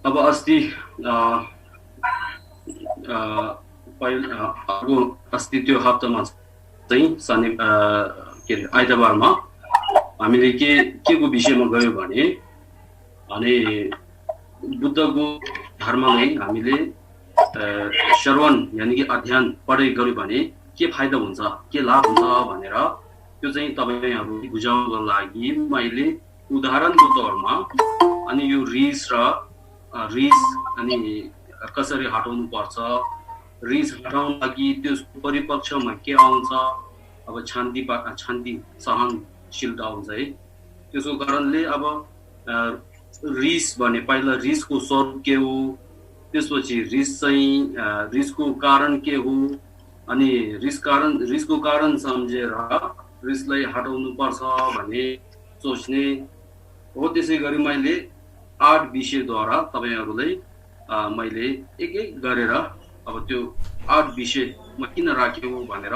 अब अस्ति अर्को अस्ति त्यो हप्तामा चाहिँ शनि के अरे आइतबारमा हामीले के को विषयमा गयो भने अनि बुद्धको धर्मलाई हामीले श्रवण यानि कि अध्ययन पढाइ गर्यो भने के फाइदा हुन्छ के लाभ हुन्छ भनेर त्यो चाहिँ तपाईहरु बुझाउनको लागि मैले उदाहरणको तौरमा अनि यो रिस अनि कसरी हटाउनु पर्छ रिस हटाउन लागि त्यो परिपक्षमा के आउँछ अब शान्ति सहनशीलता आउँछ है त्यसको कारणले अब रिस भने पहिला रिसको स्वरूप के हो त्यसपछि रिसको कारण के हो अनि रिसको कारण सम्झेर रिसलाई हटाउनु पर्छ भन्ने सोच्ने हो त्यसै गरी मैले 8 विषयद्वारा तपाईहरुलाई मैले एक गरेर अब त्यो 8 विषयमा किन राखेको भनेर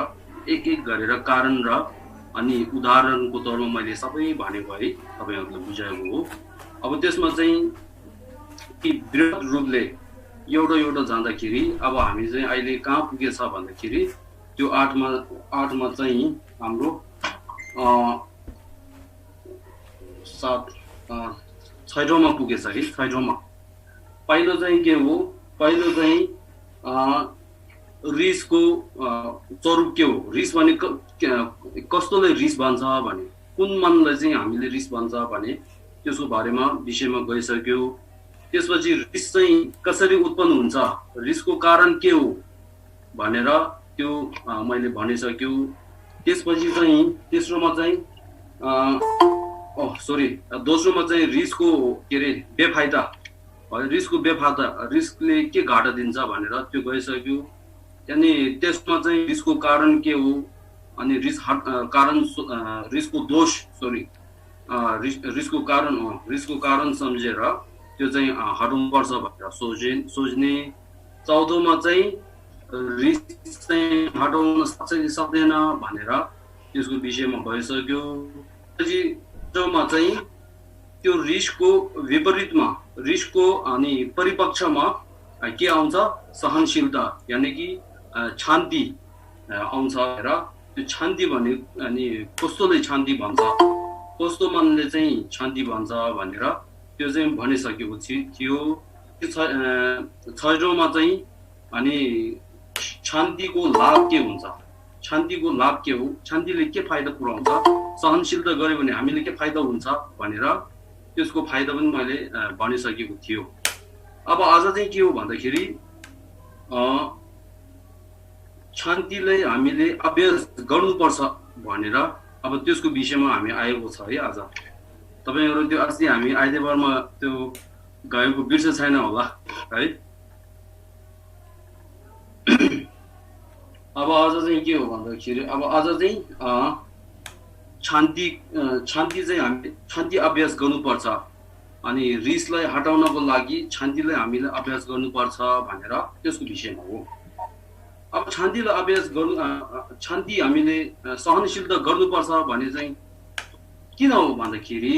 एक गरेर कारण र अनि उदाहरणको तौरमा मैले सबै भनेको है तपाईहरुलाई बुझाएको हो अब त्यसमा चाहिँ कि वृहत रूपले एउटा जाँदाखेरि अब हामी चाहिँ अहिले कहाँ पुगेछ भन्दाखेरि त्यो 8 मा चाहिँ हाम्रो 6औं मा पुगेछ है 6औं मा पहिलो चाहिँ के हो पहिलो चाहिँ रिसको स्वरूप के हो रिस भने कस्तोले रिस भन्छ भने कुन मनलाई चाहिँ हामीले रिस भन्छ भने त्यसको बारेमा विषयमा गइसक्यो त्यसपछि रिस चाहिँ कसरी उत्पन्न हुन्छ रिसको कारण के हो भनेर त्यो मैले भनिसक्यो त्यसपछि चाहिँ तेस्रोमा चाहिँ दोस्रोमा चाहिँ रिसको के रे बेफाइदा रिस्कले के घाटा दिन्छ भनेर त्यो गइसक्यो अनि त्यसमा चाहिँ रिसको कारण के हो अनि रिसको दोष रिसको कारण सम्झेर त्यो चाहिँ हटाउनु पर्छ भनेर सोच्ने 14औं मा चाहिँ रिस चाहिँ हटाउन सक्दैन भनेर त्यसको विषयमा भइसक्यो पछि 14औं मा चाहिँ त्यो रिसको विपरीतमा रिसको अनि परिपक्षमा के आउँछ सहनशीलता यानी कि शान्ति आउँछ र त्यो शान्ति भने अनि कस्तोले शान्ति भन्छ कस्तो मनले चाहिँ शान्ति भन्छ भनेर त्यो चाहिँ भनिसकेको थियो 6औं मा चाहिँ अनि शान्तिको लाभ के हुन्छ शान्तिको लाभ के हो शान्तिले के फाइदा पुर्याउँछ सहनशीलता गर्यो भने हामीले के फाइदा हुन्छ भनेर त्यसको फाइदा पनि मैले भनिसकेको थियो अब आज चाहिँ के हो भन्दाखेरि शान्तिलाई हामीले अभ्यास गर्नुपर्छ भनेर अब त्यसको विषयमा हामी आएको छ है आज तपाईहरु त्यो अस्ति हामी आइतबारमा त्यो गएको बिर्स छैन होला है अब आज चाहिँ के हो भन्दाखेरि अब आज चाहिँ शान्ति चाहिँ हामी शान्ति अभ्यास गर्नुपर्छ अनि रिसलाई हटाउनको लागि शान्तिलाई हामीले अभ्यास गर्नुपर्छ भनेर त्यसको विषयमा हो अब शान्तिलाई अभ्यास गर्नु शान्ति हामीले सहनशीलता गर्नुपर्छ भने चाहिँ किन हो भन्दाखेरि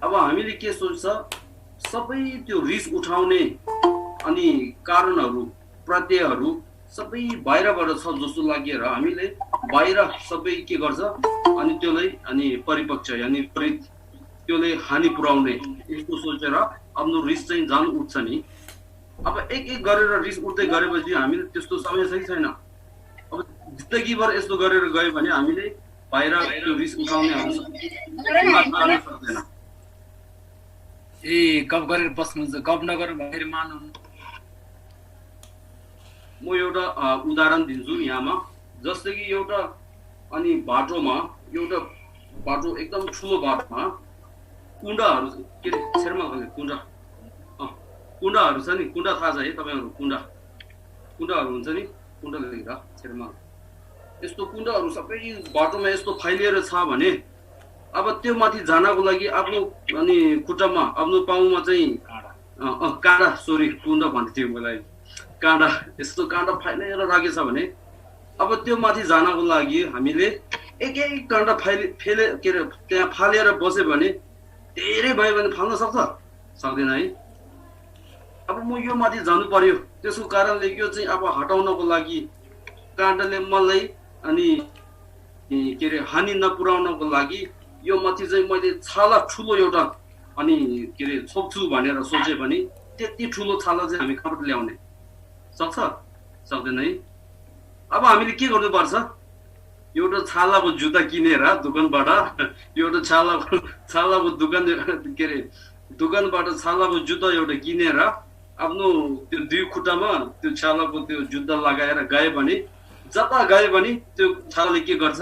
अब हामीले के सोच्छ सबै त्यो रिस उठाउने अनि कारणहरु प्रत्ययहरु सबै बाहिरबाट छ जस्तो लागेर हामीले बाहिर सबै के गर्छ अनि त्यसलाई अनि परिपक्ष यानी त्यसले हानि पुर्याउने यसको सोचेर आफ्नो रिस चाहिँ जान उठ्छ नि अब एक गरेर रिस उठ्दै गरेपछि हामीले त्यस्तो समय छैन अब जिन्दगीभर यस्तो गरेर गयो भने हामीले बाहिर त्यो रिस उठाउने सक्दैन गफ गरेर बस्नुहुन्छ गफ नगरेर बाहिर मान्नु म एउटा उदाहरण दिन्छु यहाँमा जस्तै कि एउटा अनि बाटो एकदम ठुलो बाटोमा कुण्डाहरु के छेरमा कुण्डाहरु छ नि कुण्डा थाहा छ है तपाईहरु कुण्डाहरु हुन्छ नि कुण्डाले लेख्दा छेरमा यस्तो कुण्डाहरु सबै बाटोमा यस्तो फैलिएर छ भने अब त्यो माथि जानको लागि आफ्नो अनि खुट्टामा आफ्नो पाउमा चाहिँ काँडा कुण्डा भन्थ्यो मलाई काँडा यस्तो काँडा फैलिएर राखेछ भने अब त्यो माथि जानको लागि हामीले एक काँडा त्यहाँ फालेर बस्यो भने धेरै भयो भने फाल्न सक्दैन है अब म यो माथि जानु पर्यो त्यसको कारणले यो चाहिँ अब हटाउनको लागि काण्डले मलाई अनि के अरे हानि नपुर्याउनको लागि यो माथि चाहिँ मैले छाला ठुलो एउटा अनि के अरे छोप्छु भनेर सोचे भने त्यति ठुलो छाला चाहिँ हामी कहाँबाट ल्याउने सक्छ सक्दैन है अब हामीले के गर्नुपर्छ एउटा छालाको जुत्ता किनेर दोकानबाट एउटा छालाको दोकान के अरे दोकानबाट छालाको जुत्ता एउटा किनेर आफ्नो त्यो दुई खुट्टामा त्यो छालाको त्यो जुत्ता लगाएर गयो भने जता गयो भने त्यो छालाले के गर्छ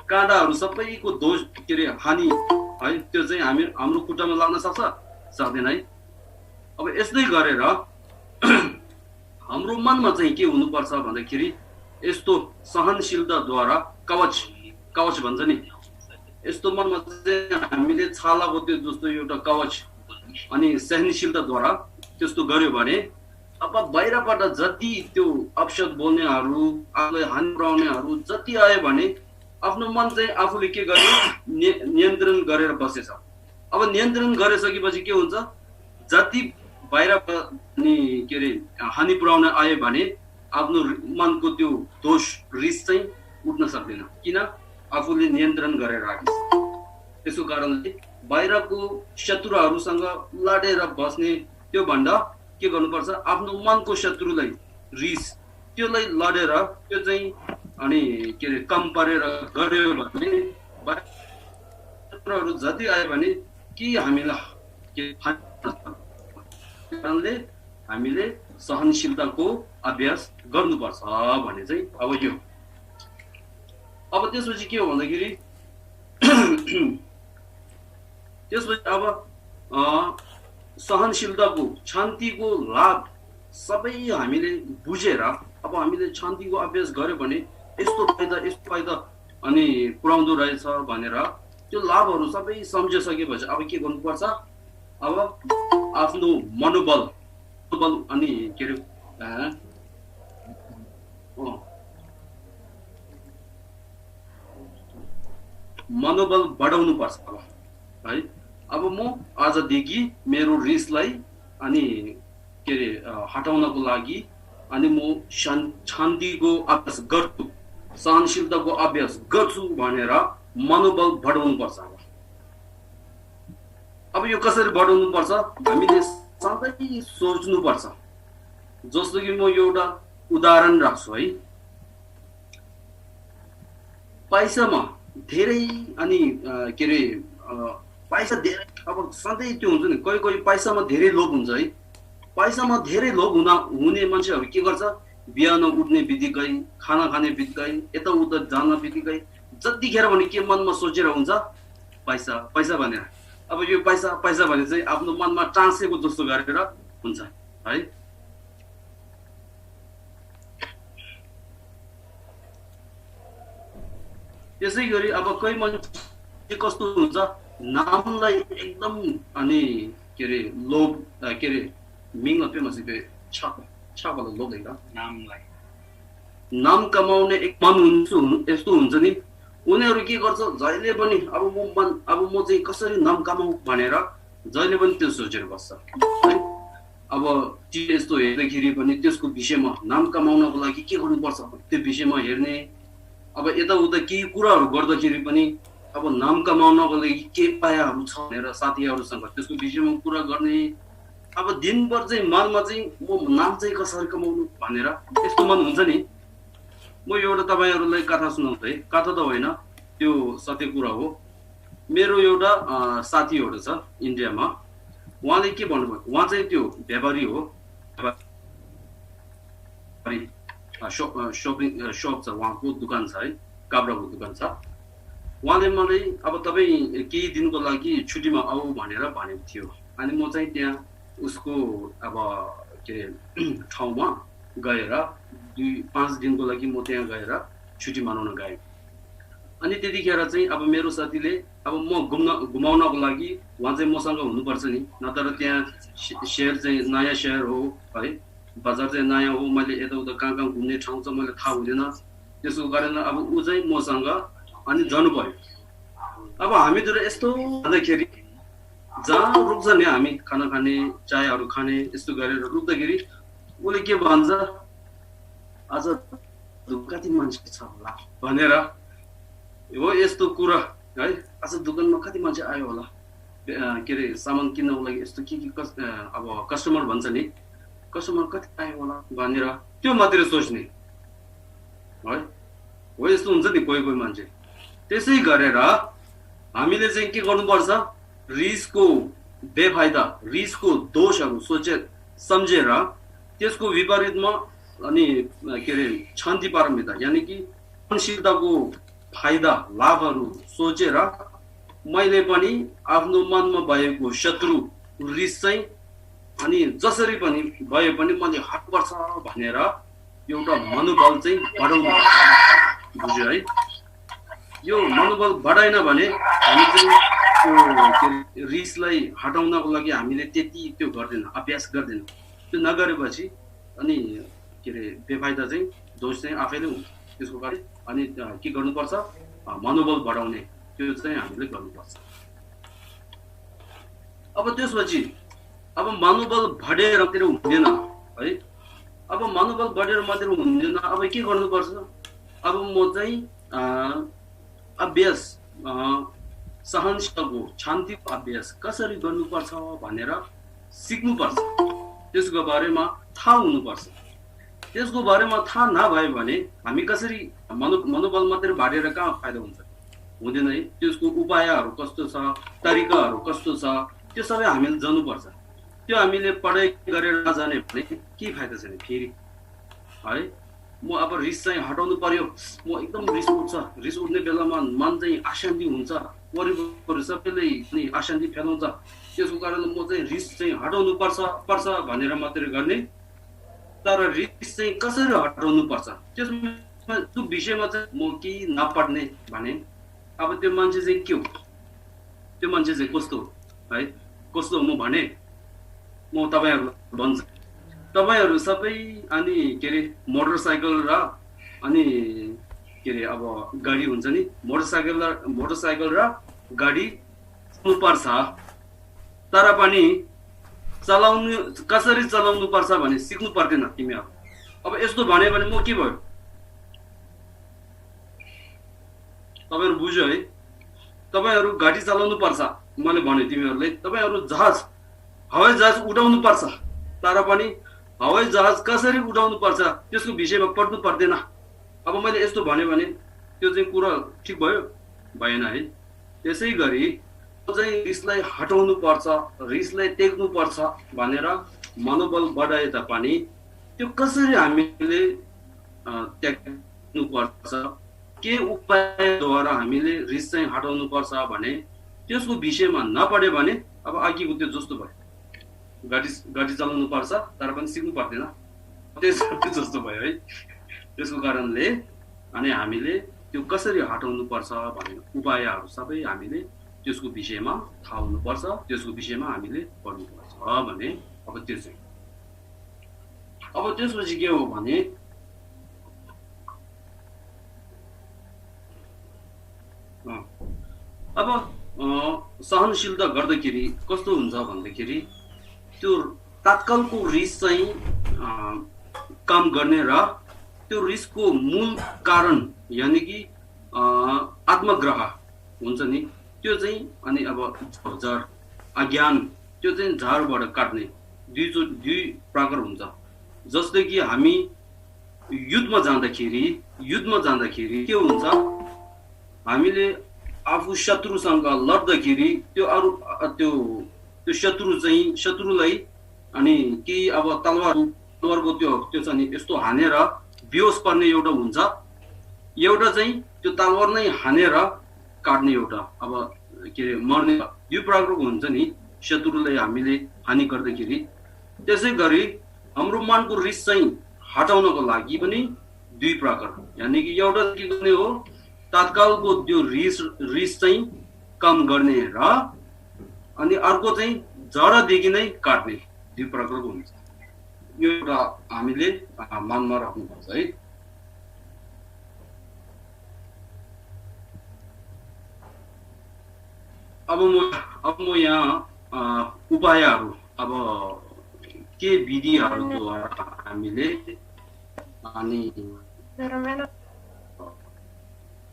काँडाहरू सबैको दोष के अरे हानि है त्यो चाहिँ हाम्रो खुट्टामा लाग्न सक्छ सक्दैन है अब यस्तै गरेर हाम्रो मनमा चाहिँ के हुनुपर्छ भन्दाखेरि यस्तो सहनशीलताद्वारा कवच भन्छ नि यस्तो मनमा चाहिँ हामीले छालाको त्यो जस्तो एउटा कवच अनि सहनशीलताद्वारा त्यस्तो गर्यो भने अब बाहिरबाट जति त्यो अपशब्द बोल्नेहरू आफूलाई हानि पुर्याउनेहरू जति आयो भने आफ्नो मन चाहिँ आफूले के गर्यो नियन्त्रण गरेर बसेछ अब नियन्त्रण गरिसकेपछि के हुन्छ जति बाहिर नि के अरे हानि पुर्याउन आयो भने आफ्नो मनको त्यो दोष रिस चाहिँ उठ्न सक्दैन किन आफूले नियन्त्रण गरेर राखेछ त्यसको कारणले बाहिरको शत्रुहरूसँग लडेर बस्ने त्यो भन्दा के गर्नुपर्छ आफ्नो मनको शत्रुलाई रिस त्यसलाई लडेर त्यो चाहिँ अनि के अरे कम पारेर गर्यो भने शत्रुहरू जति आयो भने के हामीलाई कारणले हामीले सहनशीलताको अभ्यास गर्नुपर्छ भने चाहिँ अब यो अब त्यसपछि के हो भन्दाखेरि त्यसपछि अब सहनशीलताको शान्तिको लाभ सबै हामीले बुझेर अब हामीले शान्तिको अभ्यास गर्यो भने यस्तो फाइदा अनि पुर्याउँदो रहेछ भनेर त्यो लाभहरू सबै सम्झिसकेपछि अब के गर्नुपर्छ अब आफ्नो मनोबल अनि के अरे मनोबल बढाउनु पर्छ है अब म आजदेखि मेरो रिसलाई अनि के अरे हटाउनको लागि अनि म शान्तिको अभ्यास गर्छु सहनशीलताको अभ्यास गर्छु भनेर मनोबल बढाउनु पर्छ अब यो कसरी बढाउनु पर्छ हामीले सधैँ सोच्नु पर्छ जस्तो कि म एउटा उदाहरण राख्छु है पैसामा धेरै अनि के अरे पैसा धेरै अब सधैँ त्यो हुन्छ नि कोही पैसामा धेरै लोभ हुन्छ है पैसामा धेरै लोभ हुने मान्छेहरू के गर्छ बिहान उठ्ने बित्तिकै खाना खाने बित्तिकै यताउता जान बित्तिकै जतिखेर भने के मनमा सोचेर हुन्छ पैसा पैसा भनेर अब यो पैसा पैसा भने चाहिँ आफ्नो मनमा टाँसेको जस्तो गरेर हुन्छ है त्यसै गरी अब कोही मान्छे कस्तो हुन्छ नामलाई एकदम अनि के अरे लोभ के अरे मिङ फेमस छापा लोभ नामलाई नाम कमाउने एक मन हुन्छ यस्तो हुन्छ नि उनीहरू के गर्छ जहिले पनि अब म चाहिँ कसरी नाम कमाऊ भनेर जहिले पनि त्यो सोचेर बस्छ है अब चिज यस्तो हेर्दाखेरि पनि त्यसको विषयमा नाम कमाउनको लागि के गर्नुपर्छ त्यो विषयमा हेर्ने अब यताउता केही कुराहरू गर्दाखेरि पनि अब नाम कमाउनको लागि के पायाहरू छ भनेर साथीहरूसँग त्यसको विषयमा कुरा गर्ने अब दिनभर चाहिँ मनमा चाहिँ म नाम चाहिँ कसरी कमाउनु भनेर यस्तो मन हुन्छ नि म एउटा तपाईहरुलाई कथा सुनाउँछु है कथा त होइन त्यो सत्य कुरा हो मेरो एउटा साथी एउटा छ इन्डियामा उहाँले के भन्नुभयो उहाँ चाहिँ त्यो व्यापारी हो शपिङ शप छ उहाँको दुकान छ है काब्राको दुकान छ उहाँले मलाई अब तपाई केही दिनको लागि छुट्टीमा आऊ भनेर भनेको थियो अनि म चाहिँ त्यहाँ उसको अब के ठाउँमा गएर 2-5 दिनको लागि म त्यहाँ गएर छुट्टी मनाउन गएँ अनि त्यतिखेर चाहिँ अब मेरो साथीले अब म घुमाउनको लागि उहाँ चाहिँ मसँग हुनुपर्छ नि नत्र त्यहाँ शहर चाहिँ नयाँ शहर हो है बजार चाहिँ नयाँ हो मैले यताउता कहाँ घुम्ने ठाउँ चाहिँ मैले थाहा हुँदैन त्यसको कारण अब ऊ चाहिँ मसँग अनि जानु पर्यो अब हामीतिर यस्तो भन्दाखेरि जहाँ रोक्छ नि हामी खाना खाने चायहरू खाने यस्तो गरेर रोक्दाखेरि उसले के भन्छ आज कति मान्छे छ होला भनेर हो यस्तो कुरा है आज दोकानमा कति मान्छे आयो होला के अरे सामान किन्नको लागि यस्तो के अब कस्टमर भन्छ नि कस्टमर कति आयो होला भनेर त्यो मात्रै सोच्ने है हो यस्तो हुन्छ नि कोही कोही मान्छे त्यसै गरेर हामीले चाहिँ के गर्नुपर्छ रिसको बेफाइदा रिसको दोषहरू सम्झेर त्यसको विपरीतमा अनि के अरे शान्ति पारमिता यानि कि सहनशीलताको फाइदा लाभहरू सोचेर मैले पनि आफ्नो मनमा भएको शत्रु रिस चाहिँ अनि जसरी पनि भए पनि मैले हट्नुपर्छ भनेर एउटा मनोबल चाहिँ बढाउनु बुझ्यो है यो मनोबल बढाएन भने हामी चाहिँ रिसलाई हटाउनको लागि हामीले त्यति त्यो गर्दैन अभ्यास गर्दैन त्यो नगरेपछि अनि के अरे बेफाइदा चाहिँ दोष चाहिँ आफैले हुन्छ त्यसको कारण अनि के गर्नुपर्छ मनोबल बढाउने त्यो चाहिँ हामीले गर्नुपर्छ अब त्यसपछि अब मनोबल बढेर मात्रै हुँदैन है अब मनोबल बढेर मात्रै हुँदैन अब के गर्नुपर्छ अब म चाहिँ अभ्यास सहनशीलताको शान्तिको अभ्यास कसरी गर्नुपर्छ भनेर सिक्नुपर्छ त्यसको बारेमा थाहा हुनुपर्छ त्यसको बारेमा थाहा नभए भने हामी कसरी मनोबल मात्रै बढेर कहाँ फाइदा हुन्छ हुँदैन है त्यसको उपायहरू कस्तो छ तरिकाहरू कस्तो छ त्यो सबै हामीले जान्नुपर्छ त्यो हामीले पढाइ गरेर नजाने भने के फाइदा छैन फेरि है म अब रिस चाहिँ हटाउनु पर्यो म एकदम रिस उठ्छ रिस उठ्ने बेलामा मन चाहिँ अशान्ति हुन्छ वरिपरि सबैले पनि अशान्ति फैलाउँछ त्यसको कारण म चाहिँ रिस चाहिँ हटाउनु पर्छ भनेर मात्रै गर्ने तर रिस चाहिँ कसरी हटाउनु पर्छ त्यसमा त्यो विषयमा चाहिँ म के नपढ्ने भने अब त्यो मान्छे चाहिँ के हो त्यो मान्छे चाहिँ कस्तो है कस्तो म भने म तपाईहरुलाई भन्छु तपाईहरु सबै अनि के रे मोटरसाइकल र अनि के रे अब गाडी हुन्छ नि मोटरसाइकल र गाडी पर्छ तर पनि चलाउनु कसरी चलाउनु पर्छ भने सिक्नु पर्दैन तिमीहरु अब यस्तो भने म के भयो तपाईहरु बुझ्यो है तपाईहरु गाडी चलाउनु पर्छ मैले भने तिमीहरुले तपाईहरु हवाई जहाज उडाउनु पर्छ तर पनि हवाई जहाज कसरी उडाउनु पर्छ त्यसको विषयमा पढ्नु पर्दैन अब मैले यस्तो भने त्यो चाहिँ कुरा ठीक भयो भएन है त्यसै गरी चाहिँ रिसलाई हटाउनु पर्छ रिसलाई टेक्नु पर्छ भनेर मनोबल बढाए तापनि त्यो कसरी हामीले टेक्नु पर्छ के उपायद्वारा हामीले रिस चाहिँ हटाउनु पर्छ भने त्यसको विषयमा नपढे भने अब अघिको त्यो जस्तो भयो गाडी चलाउनु पर्छ तर पनि सिक्नु पर्दैन त्यसको जस्तो भयो है त्यसको कारणले अनि हामीले त्यो कसरी हटाउनु पर्छ भन्ने उपायहरू सबै हामीले त्यसको विषयमा थाहा हुनुपर्छ त्यसको विषयमा हामीले पढ्नुपर्छ भने अब त्यो चाहिँ अब त्यसपछि के हो भने अब सहनशीलता गर्दाखेरि कस्तो हुन्छ भन्दाखेरि त्यो तत्कालको रिस चाहिँ काम गर्ने र त्यो रिसको मूल कारण यानी कि आत्मग्रह हुन्छ नि त्यो चाहिँ अनि अब झर अज्ञान त्यो चाहिँ झारबाट काट्ने दुई प्रकार हुन्छ जस्तै कि हामी युद्धमा जाँदाखेरि के हुन्छ हामीले आफू शत्रुसँग लड्दाखेरि त्यो शत्रुलाई अनि के अब तलवारको त्यो छ नि यस्तो हानेर बेहोस पर्ने एउटा हुन्छ एउटा चाहिँ त्यो तलवार नै हानेर काट्ने एउटा अब के अरे मर्ने दुई प्रकारको हुन्छ नि शत्रुलाई हामीले हानि गर्दाखेरि त्यसै गरी हाम्रो मनको रिस चाहिँ हटाउनको लागि पनि दुई प्रकार यानी कि एउटा के गर्ने हो तत्कालको त्यो रिस चाहिँ कम गर्ने र अनि अर्को चाहिँ जरादेखि नै काट्ने दुई प्रकारको हुन्छ यो एउटा हामीले मनमा राख्नुपर्छ है अब म यहाँ उपायहरू अब के विधिहरूद्वारा हामीले अनि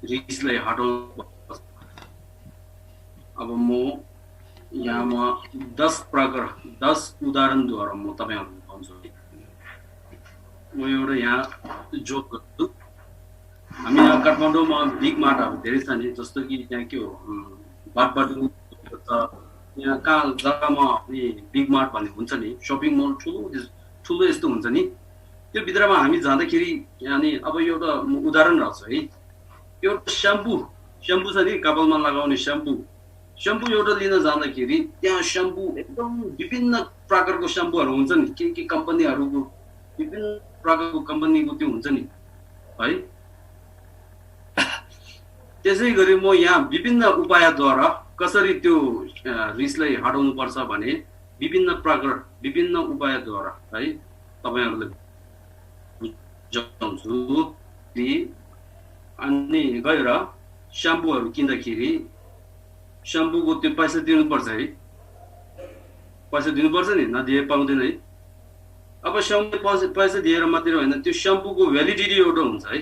रिसलाई हटाउनु। अब म यहाँ 10 उदाहरणद्वारा म तपाईहरुलाई भन्छु। म एउटा यहाँ जोक गर्छु। हामी यहाँ काठमाडौँमा बिग मार्टहरू धेरै छ नि, जस्तो कि यहाँ के हो बाटबाटो यहाँ कहाँ जग्गामा अनि बिग मार्ट भन्ने हुन्छ नि, शपिङ मल ठुलो यस्तो हुन्छ नि, त्यो भित्रमा हामी जाँदाखेरि अनि अब एउटा उदाहरण राख्छु है। एउटा स्याम्पू छ नि, कपालमा लगाउने स्याम्पू एउटा लिन जाँदाखेरि त्यहाँ स्याम्पू एकदम विभिन्न प्रकारको स्याम्पूहरू हुन्छ नि, के कम्पनीहरूको विभिन्न प्रकारको कम्पनीको त्यो हुन्छ नि है। त्यसै गरी म यहाँ विभिन्न उपायद्वारा कसरी त्यो रिसलाई हटाउनु पर्छ भने विभिन्न उपायद्वारा है तपाईहरुले बुझाउँछु। अनि गएर स्याम्पूहरू किन्दाखेरि स्याम्पूको त्यो पैसा दिनुपर्छ है, पैसा दिनुपर्छ नि, नदिए पाउँदैन है। अब स्याम्पू पैसा दिएर मात्रै होइन, त्यो स्याम्पूको भ्यालिडिटी एउटा हुन्छ है।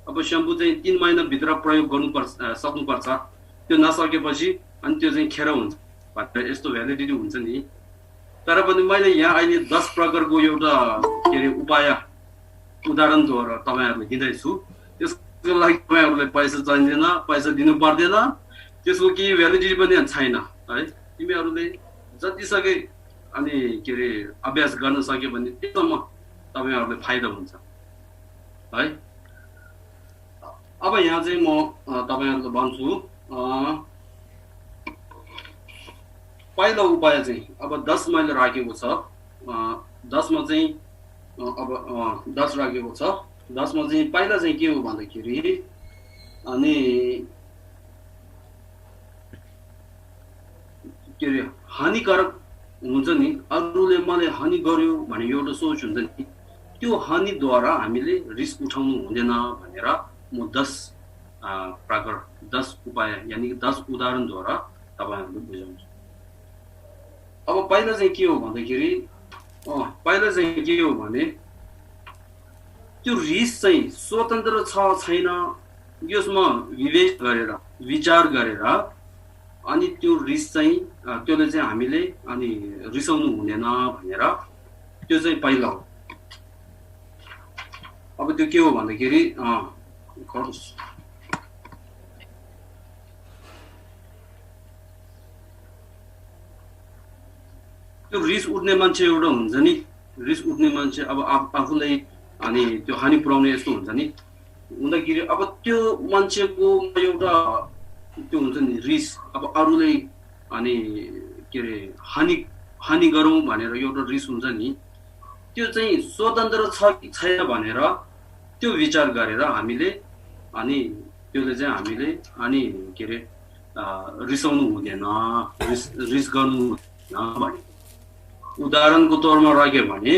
अब स्याम्पू चाहिँ 3 महिनाभित्र प्रयोग सक्नुपर्छ, त्यो नसकेपछि अनि त्यो चाहिँ खेर हुन्छ भनेर यस्तो भ्यालिडिटी हुन्छ नि। तर पनि मैले यहाँ अहिले 10 प्रकारको एउटा के अरे उदाहरणद्वारा तपाईहरुलाई दिँदैछु। त्यसको लागि तपाईहरुलाई पैसा चाहिँदैन, पैसा दिनु पर्दैन, त्यसको केही भ्यालिडिटी पनि छैन है। तिमीहरुले जति सके अनि के अरे अभ्यास गर्न सक्यो भने त्यसमा तपाईहरुलाई फाइदा हुन्छ है। अब यहाँ चाहिँ म तपाईहरुलाई भन्छु पहिलो उपाय चाहिँ अब 10 मैले राखेको छ। 10 मा चाहिँ अब 10 राखेको छ। 10 मा चाहिँ पहिला चाहिँ के हो भन्दाखेरि अनि के अरे हानिकारक हुन्छ नि, अरूले मलाई हानि गर्यो भने एउटा सोच हुन्छ नि, त्यो हानिद्वारा हामीले रिस्क उठाउनु हुँदैन भनेर म 10 प्रकार 10 उपाय यानी 10 उदाहरणद्वारा तपाईहरुलाई बुझाउँछु। अब पहिला चाहिँ के हो भन्दाखेरि पहिला चाहिँ के हो भने त्यो रिस्क चाहिँ स्वतन्त्र छ छैन यसमा विचार गरेर अनि त्यो रिस्क चाहिँ त्यसले चाहिँ हामीले अनि रिसाउनु हुँदैन भनेर त्यो चाहिँ पहिला हो। अब त्यो के हो भन्दाखेरि त्यो रिस्क उठ्ने मान्छे एउटा हुन्छ नि, रिस्क उठ्ने मान्छे अब आफूलाई अनि त्यो हानि पुर्याउने यस्तो हुन्छ नि, हुँदाखेरि अब त्यो मान्छेको एउटा त्यो हुन्छ नि रिस्क, अब अरूले अनि के अरे हानि गरौँ भनेर एउटा रिस्क हुन्छ नि, त्यो चाहिँ स्वतन्त्र छ कि छैन भनेर त्यो विचार गरेर हामीले अनि त्यसले चाहिँ हामीले अनि के अरे रिसाउनु हुँदैन, रिस्क गर्नु हुँदैन भने। उदाहरणको तौरमा राख्यो भने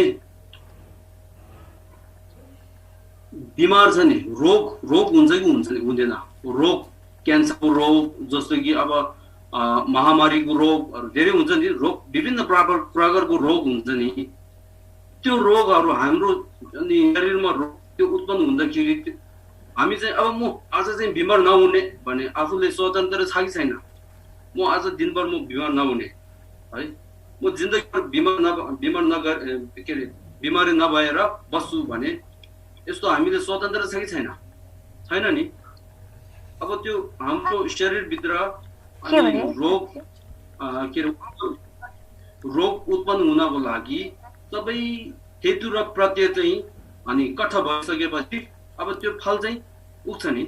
बिमार छ नि, रोग हुन्छ कि हुँदैन, रोग क्यान्सरको रोग जस्तो कि अब महामारीको रोगहरू धेरै हुन्छ नि, रोग विभिन्न प्रकारको रोग हुन्छ नि, त्यो रोगहरू हाम्रो अनि शरीरमा त्यो उत्पन्न हुँदाखेरि हामी चाहिँ अब म आज चाहिँ बिमार नहुने भने आफूले स्वतन्त्र छ कि छैन, म आज दिनभर म बिमार नहुने है, म जिन्दगीभर बिमारी नभएर बस्छु भने यस्तो हामीले स्वतन्त्र छ कि छैन नि। अब त्यो हाम्रो शरीरभित्र रोग उत्पन्न हुनको लागि सबै हेतु र प्रत्यय चाहिँ अनि कठ भइसकेपछि अब त्यो फल चाहिँ उठ्छ नि,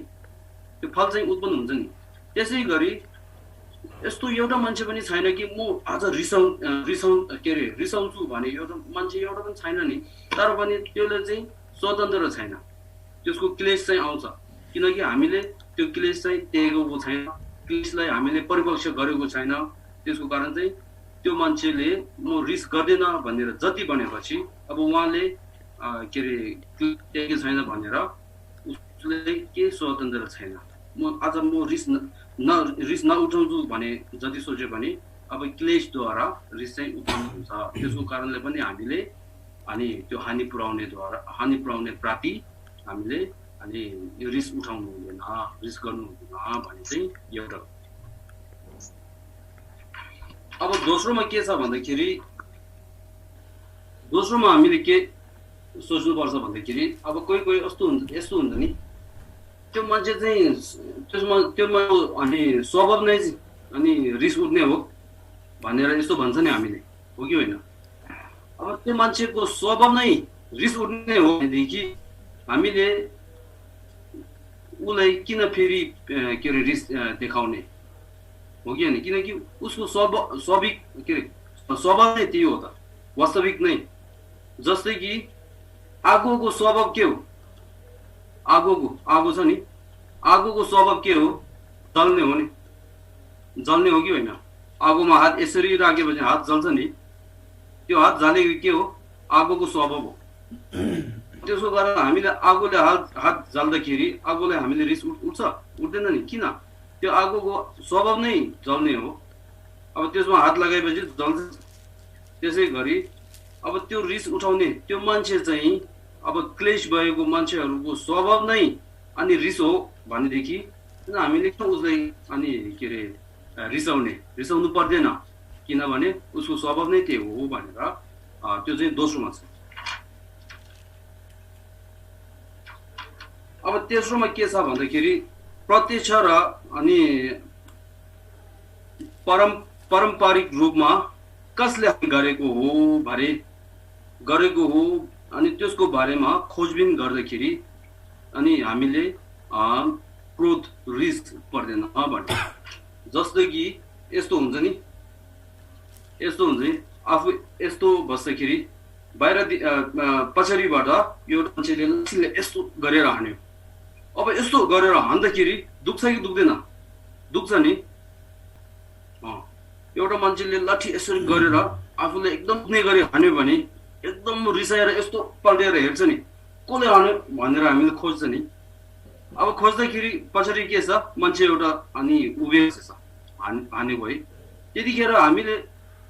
त्यो फल चाहिँ उत्पन्न हुन्छ नि। त्यसै गरी यस्तो एउटा मान्छे पनि छैन कि म आज रिसाउँछु भने एउटा मान्छे एउटा पनि छैन नि। तर पनि त्यसले चाहिँ स्वतन्त्र छैन, त्यसको क्लेश चाहिँ आउँछ, किनकि हामीले त्यो क्लेश चाहिँ त्यागेको छैन, क्लेशलाई हामीले परिपक्ष गरेको छैन। त्यसको कारण चाहिँ त्यो मान्छेले म रिस्क गर्दैन भनेर जति भनेपछि अब उहाँले के अरे त्यागेको छैन भनेर उसले के स्वतन्त्र छैन। म आज म रिस्क नउठाउँछु भने जति सोच्यो भने अब क्लेशद्वारा रिस चाहिँ उत्पन्न हुन्छ त्यसको कारणले पनि हामीले अनि त्यो हानि पुर्याउने प्राति हामीले अनि यो रिस उठाउनु हुँदैन रिस गर्नु हुँदैन भन्ने चाहिँ एउटा अब दोस्रोमा के छ भन्दाखेरि दोस्रोमा हामीले के सोच्नुपर्छ भन्दाखेरि अब कोही यस्तो हुन्छ नि त्यो मान्छे चाहिँ त्यसमा अनि स्वभाव नै अनि रिस उठ्ने हो भनेर यस्तो भन्छ नि हामीले हो कि होइन अब त्यो मान्छेको स्वभाव नै रिस उठ्ने हो भनेदेखि हामीले उसलाई किन फेरि के अरे रिस देखाउने हो कि होइन किनकि उसको स्वभाव नै त्यही हो त वास्तविक नै जस्तै कि आगोको स्वभाव के हो आगो छ नि आगोको स्वभाव के हो जल्ने हो कि होइन आगोमा हात यसरी राखेपछि हात जल्छ नि त्यो हात जलेको के हो आगोको स्वभाव हो त्यसको कारण हामीले आगोले हात जल्दाखेरि आगोले हामीले रिस उठ्छ उठ्दैन नि किन त्यो आगोको स्वभाव नै जल्ने हो अब त्यसमा हात लगाएपछि जल्छ त्यसै गरी अब त्यो रिस उठाउने त्यो मान्छे चाहिँ अब क्लेश भएको मान्छेहरूको स्वभाव नै अनि रिस हो भनेदेखि हामीले उसलाई अनि के अरे रिसाउनु पर्दैन किनभने उसको स्वभाव नै त्यही हो भनेर त्यो चाहिँ दोस्रोमा छ अब तेस्रोमा के छ भन्दाखेरि प्रत्यक्ष र अनि पारम्परिक रूपमा कसले गरेको हो अनि त्यसको बारेमा खोजबिन गर्दाखेरि अनि हामीले क्रोध रिस पर्दैन भन्ने जस्तै कि यस्तो हुन्छ नि आफू यस्तो बस्दाखेरि बाहिर पछाडिबाट एउटा मान्छेले यस्तो गरेर हान्यो अब यस्तो गरेर हान्दाखेरि दुख्छ कि दुख्दैन दुख्छ नि एउटा मान्छेले लाठी यसरी गरेर आफूले एकदम दुख्ने गरी हान्यो भने एकदम रिसाएर यस्तो पल्टेर हेर्छ नि कसले हान्यो भनेर हामीले खोज्छ नि अब खोज्दाखेरि पछाडि के छ मान्छे एउटा अनि उभिएको छ हानेको है त्यतिखेर हामीले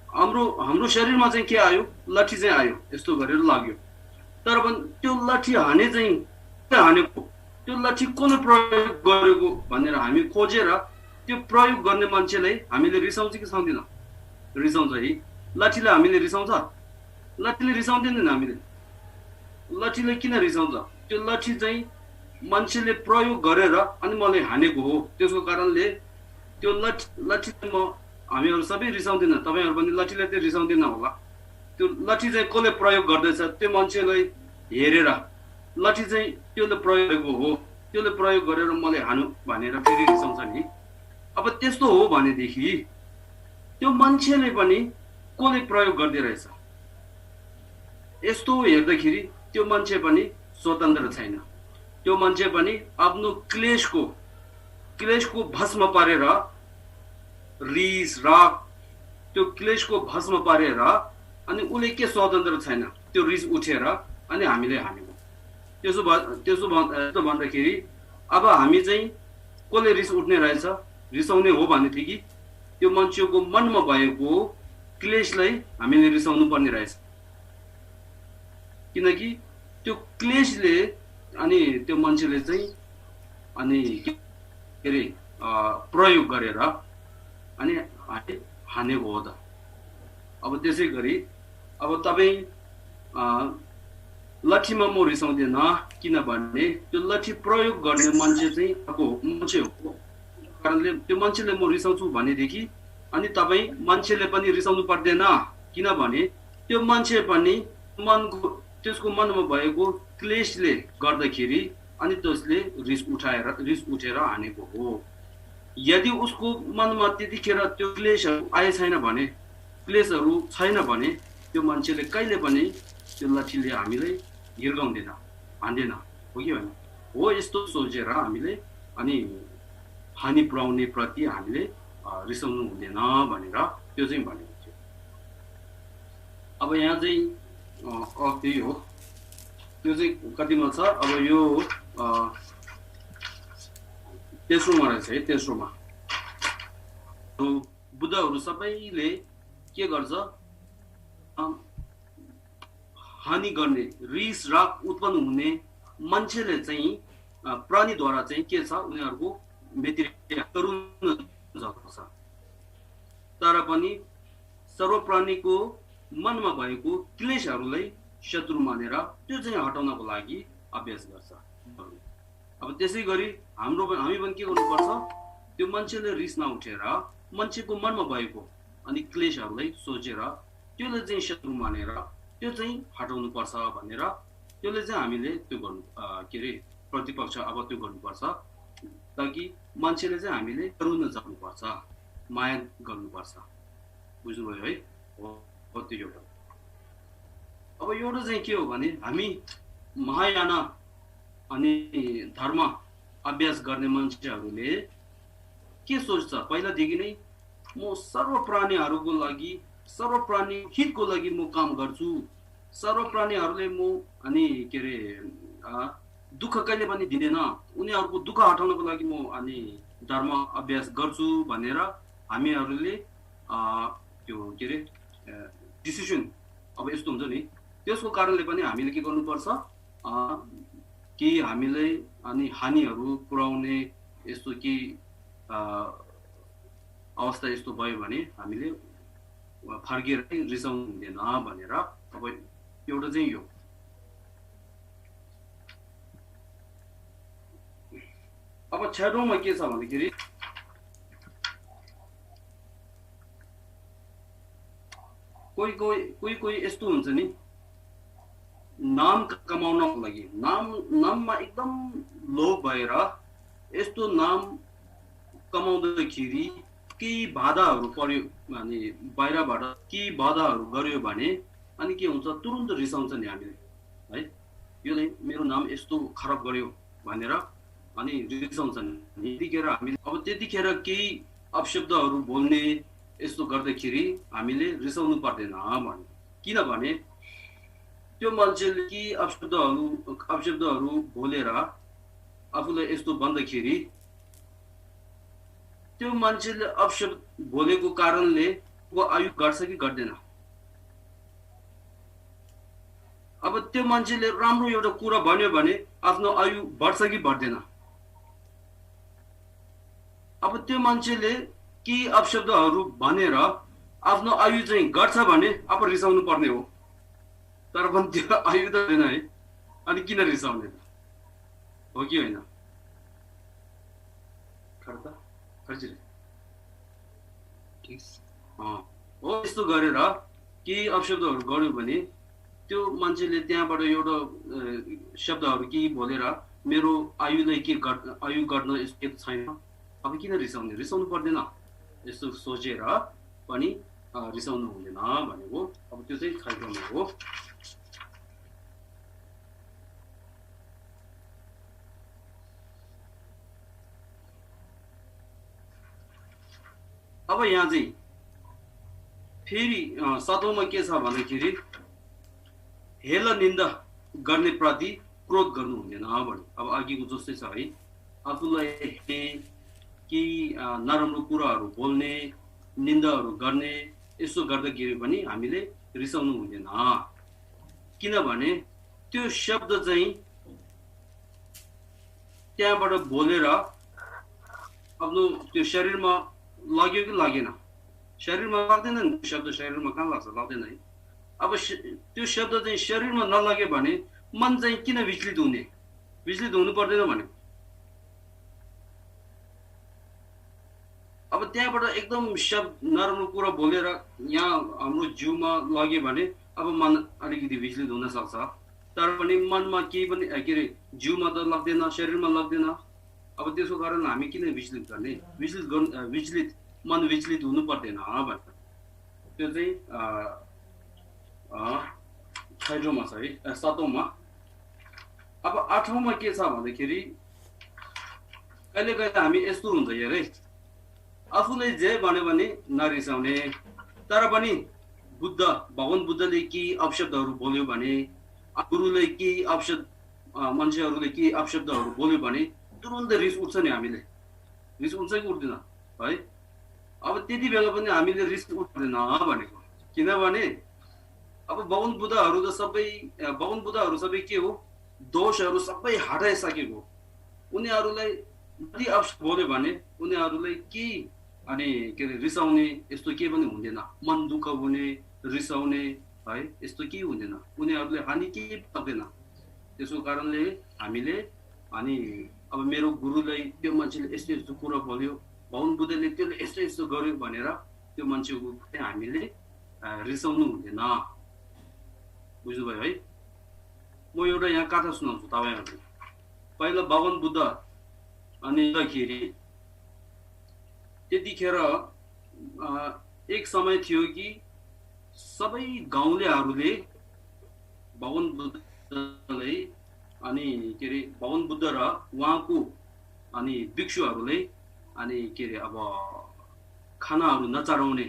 हाम्रो शरीरमा चाहिँ के आयो लाठी चाहिँ आयो यस्तो गरेर लाग्यो तर पनि त्यो लाठी हानेको त्यो लाठी कसले प्रयोग गरेको भनेर हामी खोजेर त्यो प्रयोग गर्ने मान्छेलाई हामीले रिसाउँछ कि रिसाउँछ है लाठीलाई हामीले रिसाउँछ लाठीले रिसाउँदैन हामीले लाठीले किन रिसाउँछ त्यो लाठी चाहिँ मान्छेले प्रयोग गरेर अनि मलाई हानेको हो त्यसको कारणले त्यो लाठी हामीहरू सबै रिसाउँदैन तपाईहरु पनि लाठीले चाहिँ रिसाउँदैन होला त्यो लाठी चाहिँ कसले प्रयोग गर्दैछ त्यो मान्छेलाई हेरेर लाठी चाहिँ त्यसले प्रयोग गरेको हो त्यसले प्रयोग गरेर मलाई हानु भनेर फेरि रिसाउँछ नि अब त्यस्तो हो भनेदेखि त्यो मान्छेले पनि कसले प्रयोग गर्दै रहेछ यस्तो हेर्दाखेरि त्यो मान्छे पनि स्वतन्त्र छैन त्यो मान्छे पनि आफ्नो क्लेशको भस्म पारेर रिस राग त्यो क्लेशको भस्म पारेर अनि उले के स्वतन्त्र छैन त्यो रिस उठेर अनि हामीले हानेको त्यसो भन्दाखेरि अब हामी चाहिँ कसले रिस उठ्ने रहेछ रिसाउने हो भनेदेखि त्यो मान्छेको मनमा भएको क्लेशलाई हामीले रिसाउनु पर्ने रहेछ किनकि त्यो क्लेशले अनि त्यो मान्छेले चाहिँ अनि के अरे प्रयोग गरेर अनि हानेको हो त अब त्यसै गरी अब तपाई लाठीमा म रिसाउँदैन किनभने त्यो लाठी प्रयोग गर्ने मान्छे चाहिँ मान्छे हो कारणले त्यो मान्छेले म रिसाउँछु भनेदेखि अनि तपाई मान्छेले पनि रिसाउनु पर्दैन किनभने त्यो मान्छे पनि त्यसको मनमा भएको क्लेशले गर्दाखेरि अनि त्यसले रिस उठेर हानेको हो यदि उसको मनमा त्यतिखेर त्यो क्लेशहरू छैन भने त्यो मान्छेले कहिले पनि त्यो लाठीले हामीलाई हिर्काउँदैन हान्दैन हो कि होइन हो यस्तो सोचेर हामीले अनि हानि पुर्याउने प्रति हामीले रिसाउनु हुँदैन भनेर त्यो चाहिँ भनेको थियो अब यहाँ चाहिँ त्यही हो त्यो चाहिँ कतिमा छ अब यो तेस्रोमा रहेछ है तेस्रोमा बुद्धहरू सबैले के गर्छ, हानि गर्ने, रिस राग उत्पन्न हुने मान्छेले चाहिँ प्राणीद्वारा चाहिँ के छ, उनीहरूको व्यतिरेक तरुण सक्छ। तर पनि सर्व प्राणीको मनमा भएको क्लेशहरूलाई शत्रु मानेर त्यो चाहिँ हटाउनको लागि अभ्यास गर्छ। अब त्यसै गरी हामी पनि के गर्नुपर्छ, त्यो मान्छेले रिस नउठेर मान्छेको मनमा भएको अनि क्लेशहरूलाई सोचेर त्यसले चाहिँ शत्रु मानेर त्यो चाहिँ हटाउनु पर्छ भनेर त्यसले चाहिँ हामीले त्यो गर्नु के अरे प्रतिपक्ष अब त्यो गर्नुपर्छ, ताकि मान्छेले चाहिँ हामीले रुन जानुपर्छ, माया गर्नुपर्छ। बुझ्नुभयो है? हो त्यो एउटा। अब एउटा चाहिँ के हो भने हामी महायान अनि धर्म अभ्यास गर्ने मान्छेहरूले के सोच्छ, पहिलादेखि नै म सर्व प्राणीहरूको लागि, सर्व प्राणी हितको लागि म काम गर्छु, सर्व प्राणीहरूले म अनि के अरे दुःख कहिले पनि दिँदैन, उनीहरूको दुःख हटाउनको लागि म अनि धर्म अभ्यास गर्छु भनेर हामीहरूले त्यो के अरे डिसिसन अब यस्तो हुन्छ नि, त्यसको कारणले पनि हामीले के गर्नुपर्छ, कि हामीले अनि हानिहरू पुर्याउने यस्तो कि अवस्था यस्तो भयो भने हामीले फर्केर रिसाउनु हुँदैन भनेर अब एउटा चाहिँ यो। अब 6औँमा के छ भन्दाखेरि कोही यस्तो हुन्छ नि, नाम कमाउनको लागि नाममा एकदम लोभ भएर यस्तो नाम कमाउँदाखेरि केही बाधाहरू पर्यो अनि बाहिरबाट केही बाधाहरू गर्यो भने अनि के हुन्छ, तुरुन्त रिसाउँछ नि हामीले है, यसले मेरो नाम यस्तो खराब गर्यो भनेर अनि रिसाउँछ नि। त्यतिखेर हामीले अब त्यतिखेर केही अपशब्दहरू बोल्ने यस्तो गर्दाखेरि हामीले रिसाउनु पर्दैन भने, किनभने त्यो मान्छेले कि अपशब्दहरू बोलेर आफूलाई यस्तो भन्दाखेरि त्यो मान्छेले अपशब्द बोलेको कारणले वो आयु घट्छ कि घट्दैन। अब त्यो मान्छेले राम्रो एउटा कुरा भन्यो भने आफ्नो आयु बढ्छ कि बढ्दैन। अब त्यो मान्छेले कि अपशब्दहरू भनेर आफ्नो आयु चाहिँ घट्छ भने अब रिसाउनु पर्ने हो, तर पनि त्यो आयु त छैन है, अनि किन रिसाउने त, हो कि होइन? हो यस्तो गरेर केही अपशब्दहरू गर्यो भने त्यो मान्छेले त्यहाँबाट एउटा शब्दहरू केही बोलेर मेरो आयुलाई के आयु गर्न यस्तो छैन, अब किन रिसाउने, रिसाउनु पर्दैन, यस्तो सोचेर पनि रिसाउनु हुँदैन भनेको। अब त्यो चाहिँ छैटौँमा हो। अब यहाँ चाहिँ फेरि 7औँमा के छ भन्दाखेरि हेल निन्दा गर्ने प्रति क्रोध गर्नु हुँदैन भन्यो। अब अघिको जस्तै छ है, आफूलाई केही नराम्रो कुराहरू बोल्ने, निन्दाहरू गर्ने, यसो गर्दाखेरि पनि हामीले रिसाउनु हुँदैन, किनभने त्यो शब्द चाहिँ त्यहाँबाट बोलेर आफ्नो त्यो शरीरमा लाग्यो कि लागेन, शरीरमा लाग्दैन नि शब्द, शरीरमा कहाँ लाग्छ, लाग्दैन है। अब त्यो शब्द चाहिँ शरीरमा नलाग्यो भने मन चाहिँ किन विचलित हुने, विचलित हुनु पर्दैन भने। अब त्यहाँबाट एकदम शब्द नराम्रो कुरा बोलेर यहाँ हाम्रो जिउमा लाग्यो भने अब मन अलिकति विचलित हुन सक्छ, तर पनि मनमा केही पनि के अरे जिउमा त लाग्दैन, शरीरमा लाग्दैन। अब त्यसको कारण हामी किन विचलित गर्ने, मन विचलित हुनु पर्दैन भन्छ। त्यो चाहिँ 6औँमा छ है, 7औँमा। अब 8औँमा के छ भन्दाखेरि कहिले कहिले हामी यस्तो हुन्छ हेर है, आफूले जे भन्यो भने नरिसाउने, तर पनि भगवान बुद्धले केही अपशब्दहरू बोल्यो भने, गुरुले केही मान्छेहरूले केही अपशब्दहरू बोल्यो भने तुरुन्त रिस उठ्छ नि, हामीले रिस उठ्छ कि उठ्दैन है। अब त्यति बेला पनि हामीले रिस्क उठाउँदैन भनेको, किनभने अब बाहुन बुद्धाहरू त सबै के हो, दोषहरू सबै हटाइसकेको। उनीहरूलाई जति अवसर बोल्यो भने उनीहरूलाई केही अनि के अरे रिसाउने यस्तो केही पनि हुँदैन, मन दुःख हुने रिसाउने है यस्तो केही हुँदैन, उनीहरूले हानि केही सक्दैन। त्यसको कारणले हामीले अनि अब मेरो गुरुलाई त्यो मान्छेले यस्तो यस्तो कुरा बोल्यो, बाहुन बुद्धले त्यसले यस्तो यस्तो गर्यो भनेर त्यो मान्छेको हामीले रिसाउनु हुँदैन। बुझ्नुभयो है? म एउटा यहाँ कथा सुनाउँछु तपाईँहरूले। पहिला बाहुन बुद्ध अनि त्यतिखेर एक समय थियो कि सबै गाउँलेहरूले बाहुन बुद्धलाई अनि के अरे बाहुन बुद्ध र उहाँको अनि भिक्षुहरूले अनि के अरे अब खानाहरू नचढाउने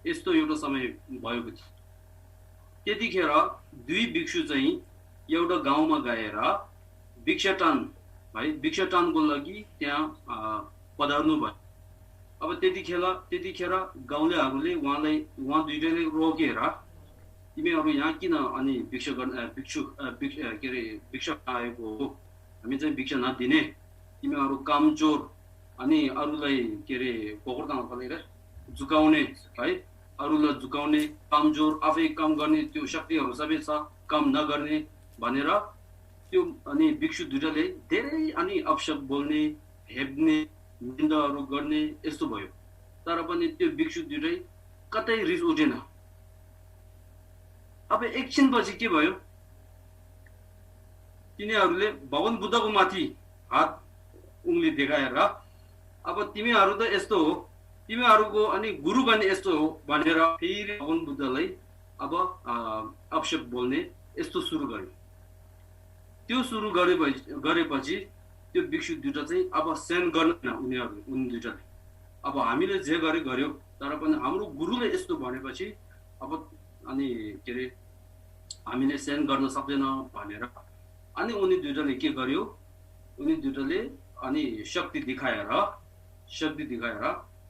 यस्तो एउटा समय भएको थियो। त्यतिखेर दुई भिक्षु चाहिँ एउटा गाउँमा गएर भिक्षाटन है भिक्षाटनको लागि त्यहाँ पधार्नु भयो। अब त्यतिखेर गाउँलेहरूले उहाँ दुईटैले रोकेर तिमीहरू यहाँ किन अनि भिक्षा आएको हो, हामी चाहिँ भिक्षा नदिने, तिमीहरू कामचोर अनि अरूलाई के अरे पोखरतामा फलेर झुकाउने है, अरूलाई झुकाउने कामचोर, आफै काम गर्ने त्यो शक्तिहरू सबै छ, काम नगर्ने भनेर त्यो अनि भिक्षु दुईटाले धेरै अनि अपशब्द बोल्ने, हेप्ने, निन्दाहरू गर्ने यस्तो भयो। तर पनि त्यो भिक्षु दुईटै कतै रिस उठेन। अब एकछिनपछि के भयो, तिनीहरूले भगवान बुद्धको माथि हात उंगली देखाएर अब तिमीहरू त यस्तो हो, तिमीहरूको अनि गुरु पनि यस्तो हो भनेर फेरि भगवान बुद्धलाई अब अपशब्द बोल्ने यस्तो सुरु गर्यो। त्यो सुरु गरेपछि त्यो भिक्षु दुईटा चाहिँ अब सहन गर्न उनी दुईटाले अब हामीले जे गर्यो तर पनि हाम्रो गुरुले यस्तो भनेपछि अब अनि के अरे हामीले सहन गर्न सक्दैन भनेर अनि उनी दुईटाले के गर्यो, उनी दुईटाले अनि शक्ति देखाएर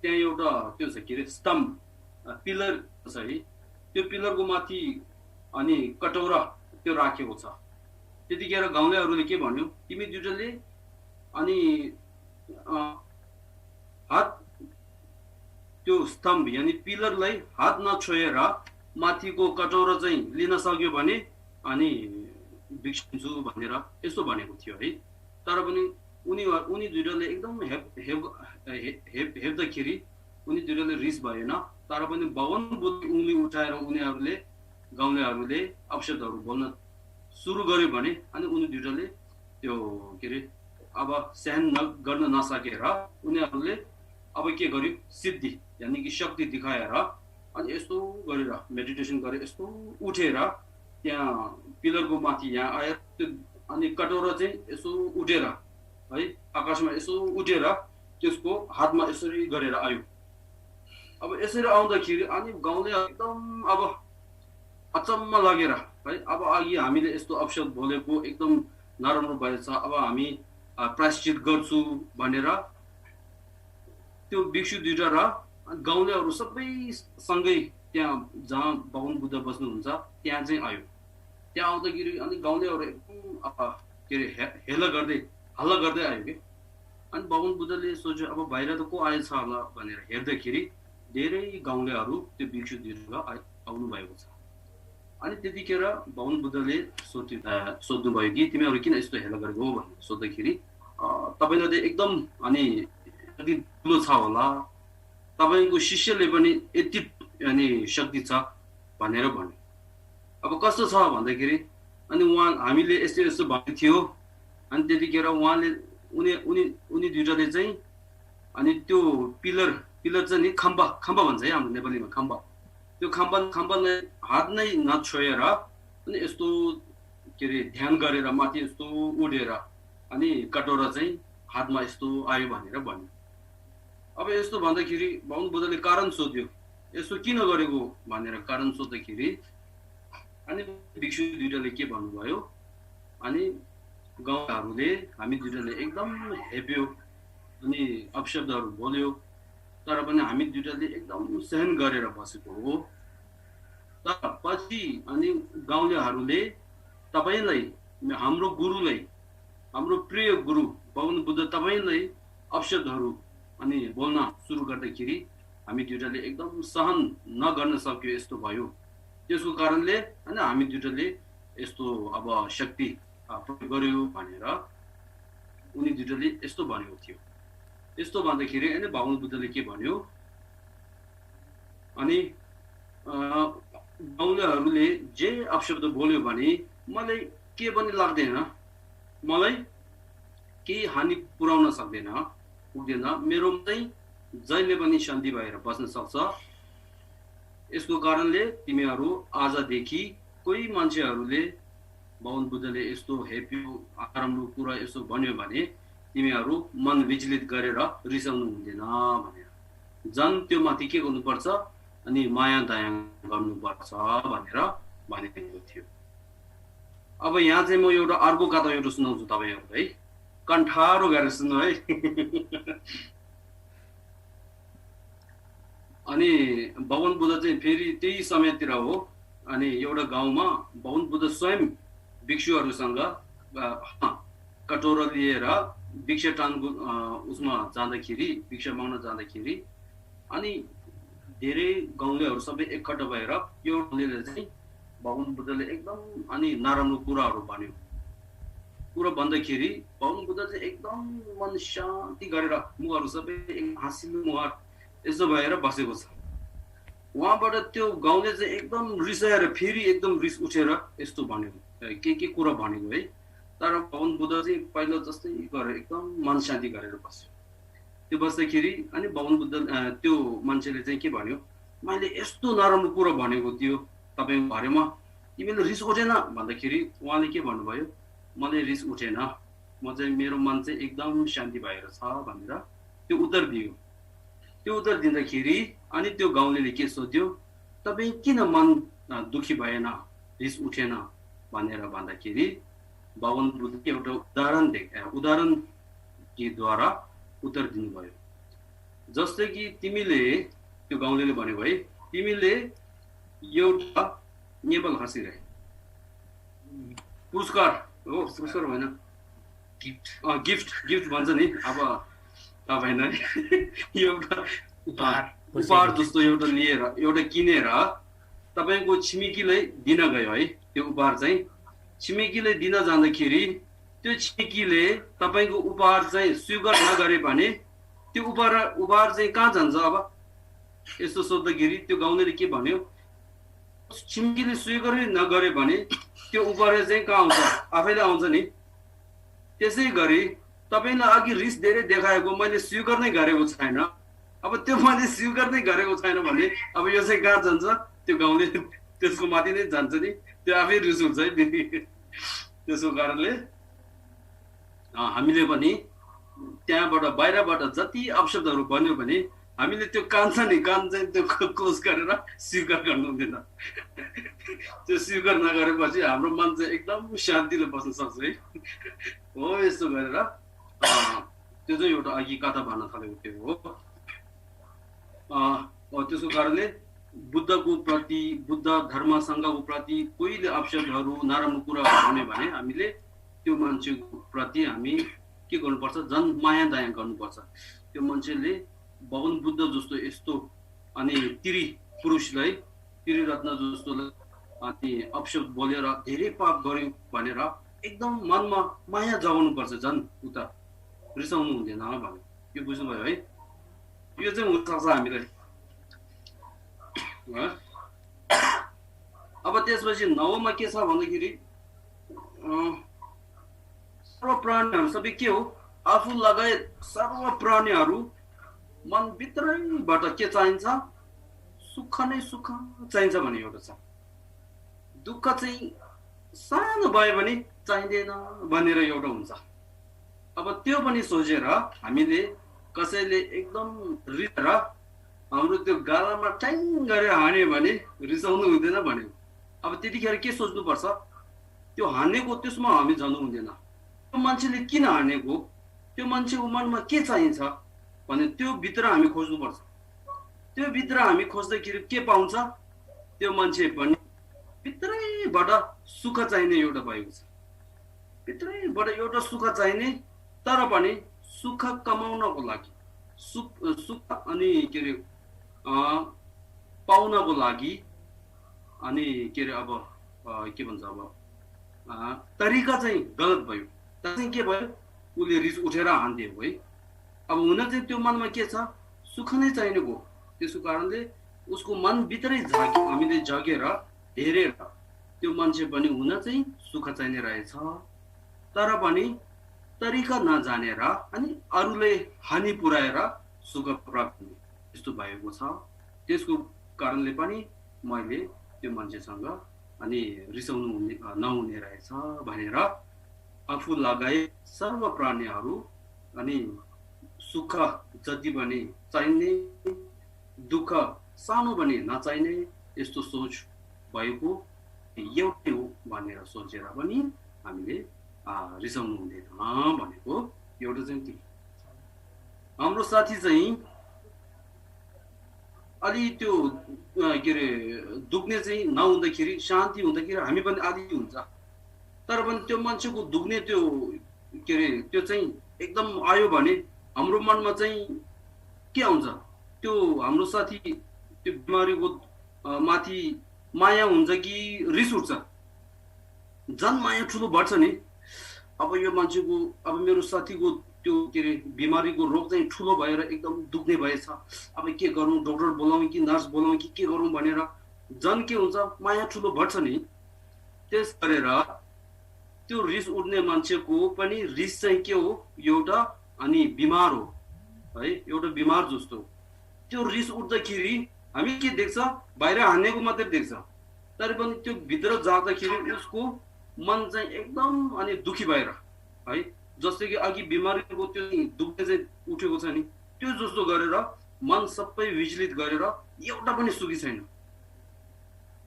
त्यहाँ एउटा त्यो छ के अरे स्तम्भ पिलर छ है, त्यो पिलरको माथि अनि कटौरा त्यो राखेको छ। त्यतिखेर गाउँलेहरूले के भन्यो, तिमी दुईटाले अनि हात त्यो स्तम्भ यानी पिलरलाई हात नछोएर माथिको कटौरा चाहिँ लिन सक्यो भने अनि भिक्षिन्छु भनेर यस्तो भनेको थियो है। तर पनि उनी दुईटाले एकदम हेप्दाखेरि उनी दुईटाले रिस भएन। तर पनि भगवान बुद्ध उंगली उठाएर उनीहरूले गाउँलेहरूले अपशब्दहरू बोल्न सुरु गर्यो भने अनि उनी दुईटाले त्यो के अरे अब सहन गर्न नसकेर उनीहरूले अब के गर्यो, सिद्धि यानी कि शक्ति देखाएर अनि यस्तो गरेर मेडिटेसन गरे, यस्तो उठेर त्यहाँ पिलरको माथि यहाँ आएर त्यो अनि कटौरा चाहिँ यसो उठेर है आकाशमा यसो उठेर त्यसको हातमा यसरी गरेर आयो। अब यसरी आउँदाखेरि अनि गाउँले एकदम अब अचम्म लागेर है, अब अघि हामीले यस्तो अपशब्द बोलेको एकदम नराम्रो भएछ, अब हामी प्रायश्चित गर्छु भनेर त्यो भिक्षु दुईटा र गाउँलेहरू सबै सँगै त्यहाँ जहाँ भगवान बुद्ध बस्नुहुन्छ त्यहाँ चाहिँ आयो। त्यहाँ आउँदाखेरि अनि गाउँलेहरू एकदम के अरे हल्ला गर्दै आयो कि। अनि भगवान बुद्धले सोच्यो अब बाहिर त को आएछ होला भनेर हेर्दाखेरि धेरै गाउँलेहरू त्यो भिक्षु दुईटा आउनु भएको छ। अनि त्यतिखेर भगवान बुद्धले सोध्नुभयो कि तिमीहरू किन यस्तो हेला गरेको हो भनेर सोद्धाखेरि तपाईँले त एकदम अनि यति ठुलो छ होला, तपाईँको शिष्यले पनि यति अनि शक्ति छ भनेर भन्यो। अब कस्तो छ भन्दाखेरि अनि हामीले यस्तो यस्तो भएको थियो। अनि त्यतिखेर उहाँले उनी दुईटाले चाहिँ अनि त्यो पिलर चाहिँ नि खम्बा भन्छ है हाम्रो नेपालीमा खम्बा, त्यो खम्बालाई हात नै नछोएर अनि यस्तो के अरे ध्यान गरेर माथि यस्तो उडेर अनि कटौरा चाहिँ हातमा यस्तो आयो भनेर भन्यो। अब यस्तो भन्दाखेरि भगवान बुद्धले कारण सोध्यो, यस्तो किन गरेको भनेर कारण सोद्धाखेरि अनि भिक्षु दुईटाले के भन्नुभयो, अनि गाउँहरूले हामी दुईटाले एकदम हेप्यो अनि अपशब्दहरू बोल्यो तर पनि हामी दुईटाले एकदम सहन गरेर बसेको हो। तर पछि अनि गाउँलेहरूले तपाईलाई, हाम्रो गुरुलाई, हाम्रो प्रिय गुरु भगवान बुद्ध तपाईलाई अपशब्दहरू अनि बोल्न सुरु गर्दाखेरि हामी दुईटाले एकदम सहन नगर्न सक्यो, यस्तो भयो। त्यसको कारणले हैन हामी दुईटाले यस्तो अब शक्ति प्रयोग गर्यो भनेर उनी दुईटाले यस्तो भनेको थियो। यस्तो भन्दाखेरि हैन भगवान बुद्धले के भन्यो, अनि गाउँलेहरूले जे अपशब्द बोल्यो भने मलाई के पनि लाग्दैन, मलाई केही हानि पुर्याउन सक्दैन, पुग्दैन, मेरो चाहिँ जहिले पनि शान्ति भएर बस्न सक्छ। यसको कारणले तिमीहरू आजदेखि कोही मान्छेहरूले भगवान बुद्धले यस्तो हेप्यो राम्रो कुरा यस्तो भन्यो भने तिमीहरू मन विचलित गरेर रिसाउनु हुँदैन भनेर, झन् त्यो माथि के गर्नुपर्छ अनि माया दया गर्नुपर्छ भनेर भनेको थियो। अब यहाँ चाहिँ म एउटा अर्को कथा एउटा सुनाउँछु तपाईहरुलाई, कण्ठारो गरेर सुन्नु है। अनि भगवान बुद्ध चाहिँ फेरि त्यही समयतिर हो, अनि एउटा गाउँमा भगवान बुद्ध स्वयं भिक्षुहरूसँग कटोरा लिएर भिक्षा टाङ्गो उसमा जाँदाखेरि, भिक्षा माग्न जाँदाखेरि अनि धेरै गाउँलेहरू सबै एकट्ठा भएर यो गाउँलेले चाहिँ भगवान बुद्धले एकदम अनि नराम्रो कुराहरू भन्यो। कुरा भन्दाखेरि भगवान बुद्ध चाहिँ एकदम मन शान्ति गरेर मुखहरू सबै हाँसिलो मुहार यसो भएर बसेको छ। उहाँबाट त्यो गाउँले चाहिँ एकदम रिसाएर फेरि एकदम रिस उठेर यस्तो भन्यो, के कुरा भनेको है। तर भगवान बुद्ध चाहिँ पहिला जस्तै गरेर एकदम मन शान्ति गरेर बस्यो। त्यो बस्दाखेरि अनि भगवान बुद्ध त्यो मान्छेले चाहिँ के भन्यो, मैले यस्तो नराम्रो कुरा भनेको थियो तपाईको बारेमा, तिमीले रिस उठेन भन्दाखेरि उहाँले के भन्नुभयो, मलाई रिस उठेन, म चाहिँ मेरो मन चाहिँ एकदम शान्ति भएर छ भनेर त्यो उत्तर दियो। त्यो उत्तर दिँदाखेरि अनि त्यो गाउँलेले के सोध्यो, तपाईँ किन मन दुखी भएन, रिस उठेन भनेर भन्दाखेरि भगवान बुद्धले एउटा उदाहरण कि द्वारा उत्तर दिनुभयो। जस्तै कि तिमीले, त्यो गाउँलेले भन्यो है, तिमीले एउटा नेपाल हाँसिरहे पुरस्कार हो, पुरस्कार होइन गिफ्ट भन्छ नि, अब थाहा भएन एउटा उपहार जस्तो एउटा लिएर एउटा किनेर तपाईको छिमेकीलाई दिन गयो है। त्यो उपहार चाहिँ छिमेकीलाई दिन जाँदाखेरि त्यो छिमेकीले तपाईको उपहार चाहिँ स्वीकार नगरे भने त्यो उपहार चाहिँ कहाँ जान्छ। अब यस्तो सोध्दाखेरि त्यो गाउँलेले के भन्यो, छिमेकीले स्वीकार नगरे भने त्यो उपहार चाहिँ कहाँ आउँछ, आफैले आउँछ नि। त्यसै गरी तपाईलाई अघि रिस धेरै देखाएको मैले स्वीकार नै गरेको छैन, अब त्यो मैले स्वीकार नै गरेको छैन भने अब यो चाहिँ कहाँ जान्छ, त्यो गाउँले त्यसको माथि नै जान्छ नि, त्यो आफै रिस हुन्छ है। त्यसको कारणले हामीले पनि त्यहाँबाट बाहिरबाट जति अपशब्दहरू बन्यो भने हामीले त्यो कान चाहिँ त्यो क्लोज गरेर स्वीकार गर्नु हुँदैन। त्यो स्वीकार नगरेपछि हाम्रो मन चाहिँ एकदम शान्तिले बस्न सक्छ है। हो यस्तो गरेर त्यो चाहिँ एउटा अघि कथा भन्न थालेको थियो हो। त्यसको कारणले बुद्धको प्रति, बुद्ध धर्मसँगको प्रति कोहीले अपशब्दहरू नराम्रो कुराहरू भन्यो भने हामीले त्यो मान्छेको प्रति हामी के गर्नुपर्छ, झन् माया दया गर्नुपर्छ। त्यो मान्छेले भगवान बुद्ध जस्तो यस्तो अनि तिरी पुरुषलाई, तिरी रत्न जस्तोलाई अनि अपशब्द बोलेर धेरै पाप गर्यो भनेर एकदम मनमा माया जगाउनु पर्छ, झन् उता रिसाउनु हुँदैन भन्यो। यो बुझ्नुभयो है। यो चाहिँ हुनसक्छ हामीलाई। अब त्यसपछि 9 के छ भन्दाखेरि सर्व प्राणीहरू सबै के हो, आफू लगायत सर्व प्राणीहरू मनभित्रैबाट के चाहिन्छ, सुख नै सुख चाहिन्छ भने एउटा छ। दुःख चाहिँ सानो भयो भने चाहिँदैन भनेर एउटा हुन्छ। अब त्यो पनि सोचेर हामीले कसैले एकदम रिसाएर हाम्रो त्यो गालामा ट्याङ गरेर हान्यो भने रिसाउनु हुँदैन भन्यो। अब त्यतिखेर के सोच्नुपर्छ, त्यो हानेको त्यसमा हामी जानु हुँदैन। त्यो मान्छेले किन हानेको, त्यो मान्छेको मनमा के चाहिन्छ भने त्यो भित्र हामी खोज्नुपर्छ। त्यो भित्र हामी खोज्दाखेरि के पाउँछ त्यो मान्छे पनि भित्रैबाट सुख चाहिने एउटा भएको छ भित्रैबाट एउटा सुख चाहिने तर पनि सुख कमाउनको लागि सुख अनि के रे पाउनको लागि अनि के रे अब के भन्छ अब तरिका चाहिँ गलत भयो चाहिँ के भयो उसले रिस उठेर हान्दियो है अब हुन चाहिँ त्यो मनमा के छ सुख नै चाहिने हो त्यसको कारणले उसको मन भित्रै हामीले जगेर हेरेर त्यो मान्छे पनि हुन चाहिँ सुख चाहिने रहेछ तर पनि तरिका नजानेर अनि अरूले हानि पुर्याएर सुख प्राप्त हुने यस्तो भएको छ त्यसको कारणले पनि मैले त्यो मान्छेसँग अनि रिसाउनु नहुने रहेछ भनेर आफू लगायत सर्व प्राणीहरू अनि सुख जति पनि चाहिने दुःख सानो पनि नचाहिने यस्तो सोच भएको एउटै हो भनेर सोचेर पनि हामीले रिसाउनु हुँदैन भनेको एउटा चाहिँ त्यो हाम्रो साथी चाहिँ अलि त्यो के अरे दुख्ने चाहिँ नहुँदाखेरि शान्ति हुँदाखेरि हामी पनि आदि हुन्छ तर पनि त्यो मान्छेको दुख्ने त्यो के अरे त्यो चाहिँ एकदम आयो भने हाम्रो मनमा चाहिँ के आउँछ त्यो हाम्रो साथी त्यो बिमारीको माथि माया हुन्छ कि रिस उठ्छ झन् माया ठुलो बढ्छ नि अब यो मान्छेको अब मेरो साथीको त्यो के अरे बिमारीको रोग चाहिँ ठुलो भएर एकदम दुख्ने भएछ अब के गरौँ डक्टर बोलाउँ कि नर्स बोलाउँ कि के गरौँ भनेर झन् के हुन्छ माया ठुलो बढ्छ नि त्यस गरेर त्यो रिस उठ्ने मान्छेको पनि रिस चाहिँ के हो एउटा अनि बिमार हो है एउटा बिमार जस्तो त्यो रिस उठ्दाखेरि हामी के देख्छ बाहिर हानेको मात्रै देख्छ तर पनि त्यो भित्र जाँदाखेरि उसको मन चाहिँ एकदम अनि दुखी भएर है जस्तै कि अघि बिमारीको त्यो दुख्ने चाहिँ उठेको छ नि त्यो जस्तो गरेर मन सबै विचलित गरेर एउटा पनि सुखी छैन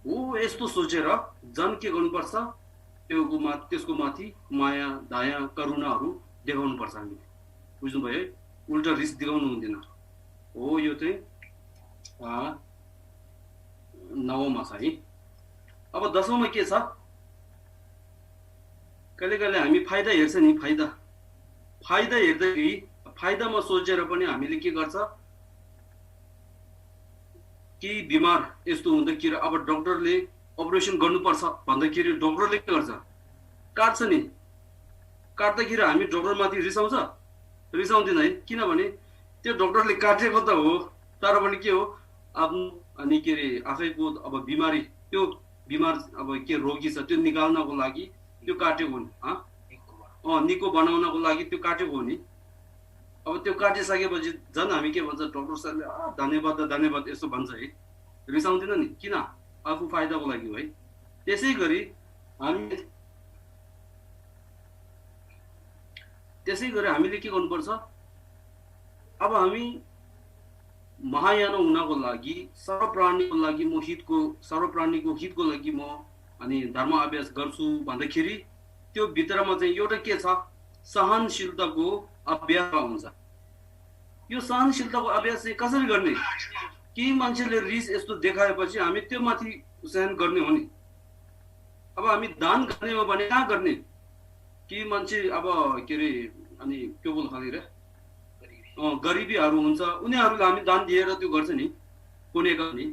हो यस्तो सोचेर झन् के गर्नुपर्छ त्यसको माथि माया दया करुणाहरू देखाउनु पर्छ हामीले बुझ्नुभयो उल्टा रिस देखाउनु हुँदैन हो यो चाहिँ नवौँमा छ है अब दशौँमा के छ कहिले कहिले हामी फाइदा हेर्छ नि फाइदा हेर्दाखेरि फाइदामा सोचेर पनि हामीले के गर्छ कि बिमार यस्तो हुँदाखेरि अब डक्टरले अपरेसन गर्नुपर्छ भन्दाखेरि डक्टरले के गर्छ काट्छ नि काट्दाखेरि हामी डक्टरमाथि रिसाउँदैन है किनभने त्यो डक्टरले काटेको त हो तर पनि के हो आफ्नो अनि के अरे आफैको अब बिमारी त्यो बिमार अब के रोगी छ त्यो निकाल्नको लागि त्यो काटेको हो नि निको बनाउनको लागि त्यो काटेको हो नि अब त्यो काटिसकेपछि झन् हामी के भन्छ डक्टर सरले धन्यवाद यसो भन्छ है रिसाउँदैन नि किन आफू फाइदाको लागि हो है त्यसै गरी हामीले के गर्नुपर्छ अब हामी महायान हुनको लागि सर्वप्राणीको हितको लागि म अनि धर्म अभ्यास गर्छु भन्दाखेरि त्यो भित्रमा चाहिँ एउटा के छ सहनशीलताको अभ्यास हुन्छ यो सहनशीलताको अभ्यास चाहिँ कसरी गर्ने केही मान्छेले रिस यस्तो देखाएपछि हामी त्यो माथि सहन गर्ने हो नि अब हामी दान गर्नेमा भने कहाँ गर्ने केही मान्छे अब के अरे अनि के बोल खाले रे गरिबीहरू हुन्छ उनीहरूले हामी दान दिएर त्यो गर्छ नि पुण्यका नि